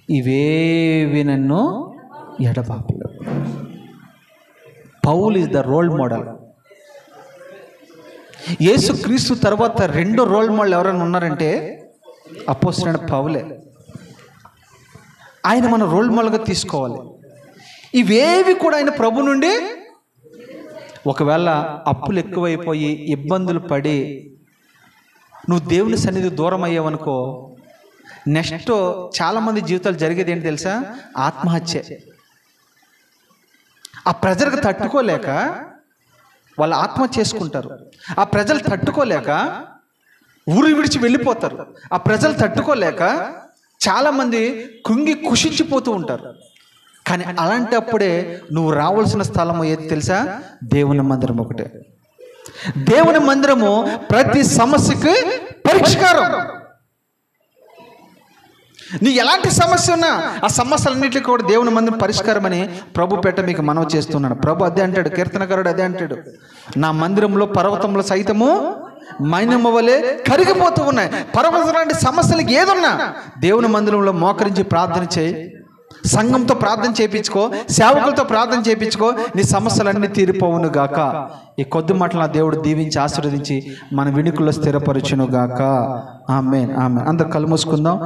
ఇవేవి నన్ను ఎడబాపలేదు. Paul is the role model. యేసు క్రీస్తు తర్వాత 2 రోల్ మోడల్ ఎవరైనా ఉన్నారంటే అపోస్తలుడైన పౌలే. ఆయన మన రోల్ మోడల్గా తీసుకోవాలి. ఇవేవి కూడా ఆయన ప్రభు నుండి, ఒకవేళ అప్పులు ఎక్కువైపోయి ఇబ్బందులు పడి నువ్వు దేవుని సన్నిధి దూరం అయ్యావనుకో, నెక్స్ట్ చాలామంది జీవితాలు జరిగేది ఏంటి తెలుసా? ఆత్మహత్య. ఆ ప్రజలకు తట్టుకోలేక వాళ్ళు ఆత్మహత్య చేసుకుంటారు. ఆ ప్రజలు తట్టుకోలేక ఊరు విడిచి వెళ్ళిపోతారు. ఆ ప్రజలు తట్టుకోలేక చాలామంది కుంగి కుషించిపోతూ ఉంటారు. కానీ అలాంటప్పుడే నువ్వు రావాల్సిన స్థలం ఏది తెలుసా? దేవుని మందిరం ఒకటే. దేవుని మందిరము ప్రతి సమస్యకి పరిష్కారం. నీ ఎలాంటి సమస్య ఉన్నా ఆ సమస్యలన్నింటికి కూడా దేవుని మందిరం పరిష్కారం అని ప్రభు పేట మీకు మనవి చేస్తున్నాడు. ప్రభు అదే అంటాడు, కీర్తనకారుడు అదే అంటాడు, నా మందిరంలో పర్వతంలో సైతము మైనమ్మ వలె కరిగిపోతూ ఉన్నాయి. పర్వతం లాంటి సమస్యలకి ఏదున్నా దేవుని మందిరంలో మోకరించి ప్రార్థన చేయి. సంఘంతో ప్రార్థన చేయించుకో, సేవకులతో ప్రార్థన చేయించుకో, నీ సమస్యలన్నీ తీరిపోవును గాక. ఈ కొద్ది మాటలు నా దేవుడు దీవించి ఆశీర్వదించి మన వినుకుల్లో స్థిరపరచును గాక. ఆమేన్, ఆమేన్. అందరు కళ్ళు మూసుకుందాం.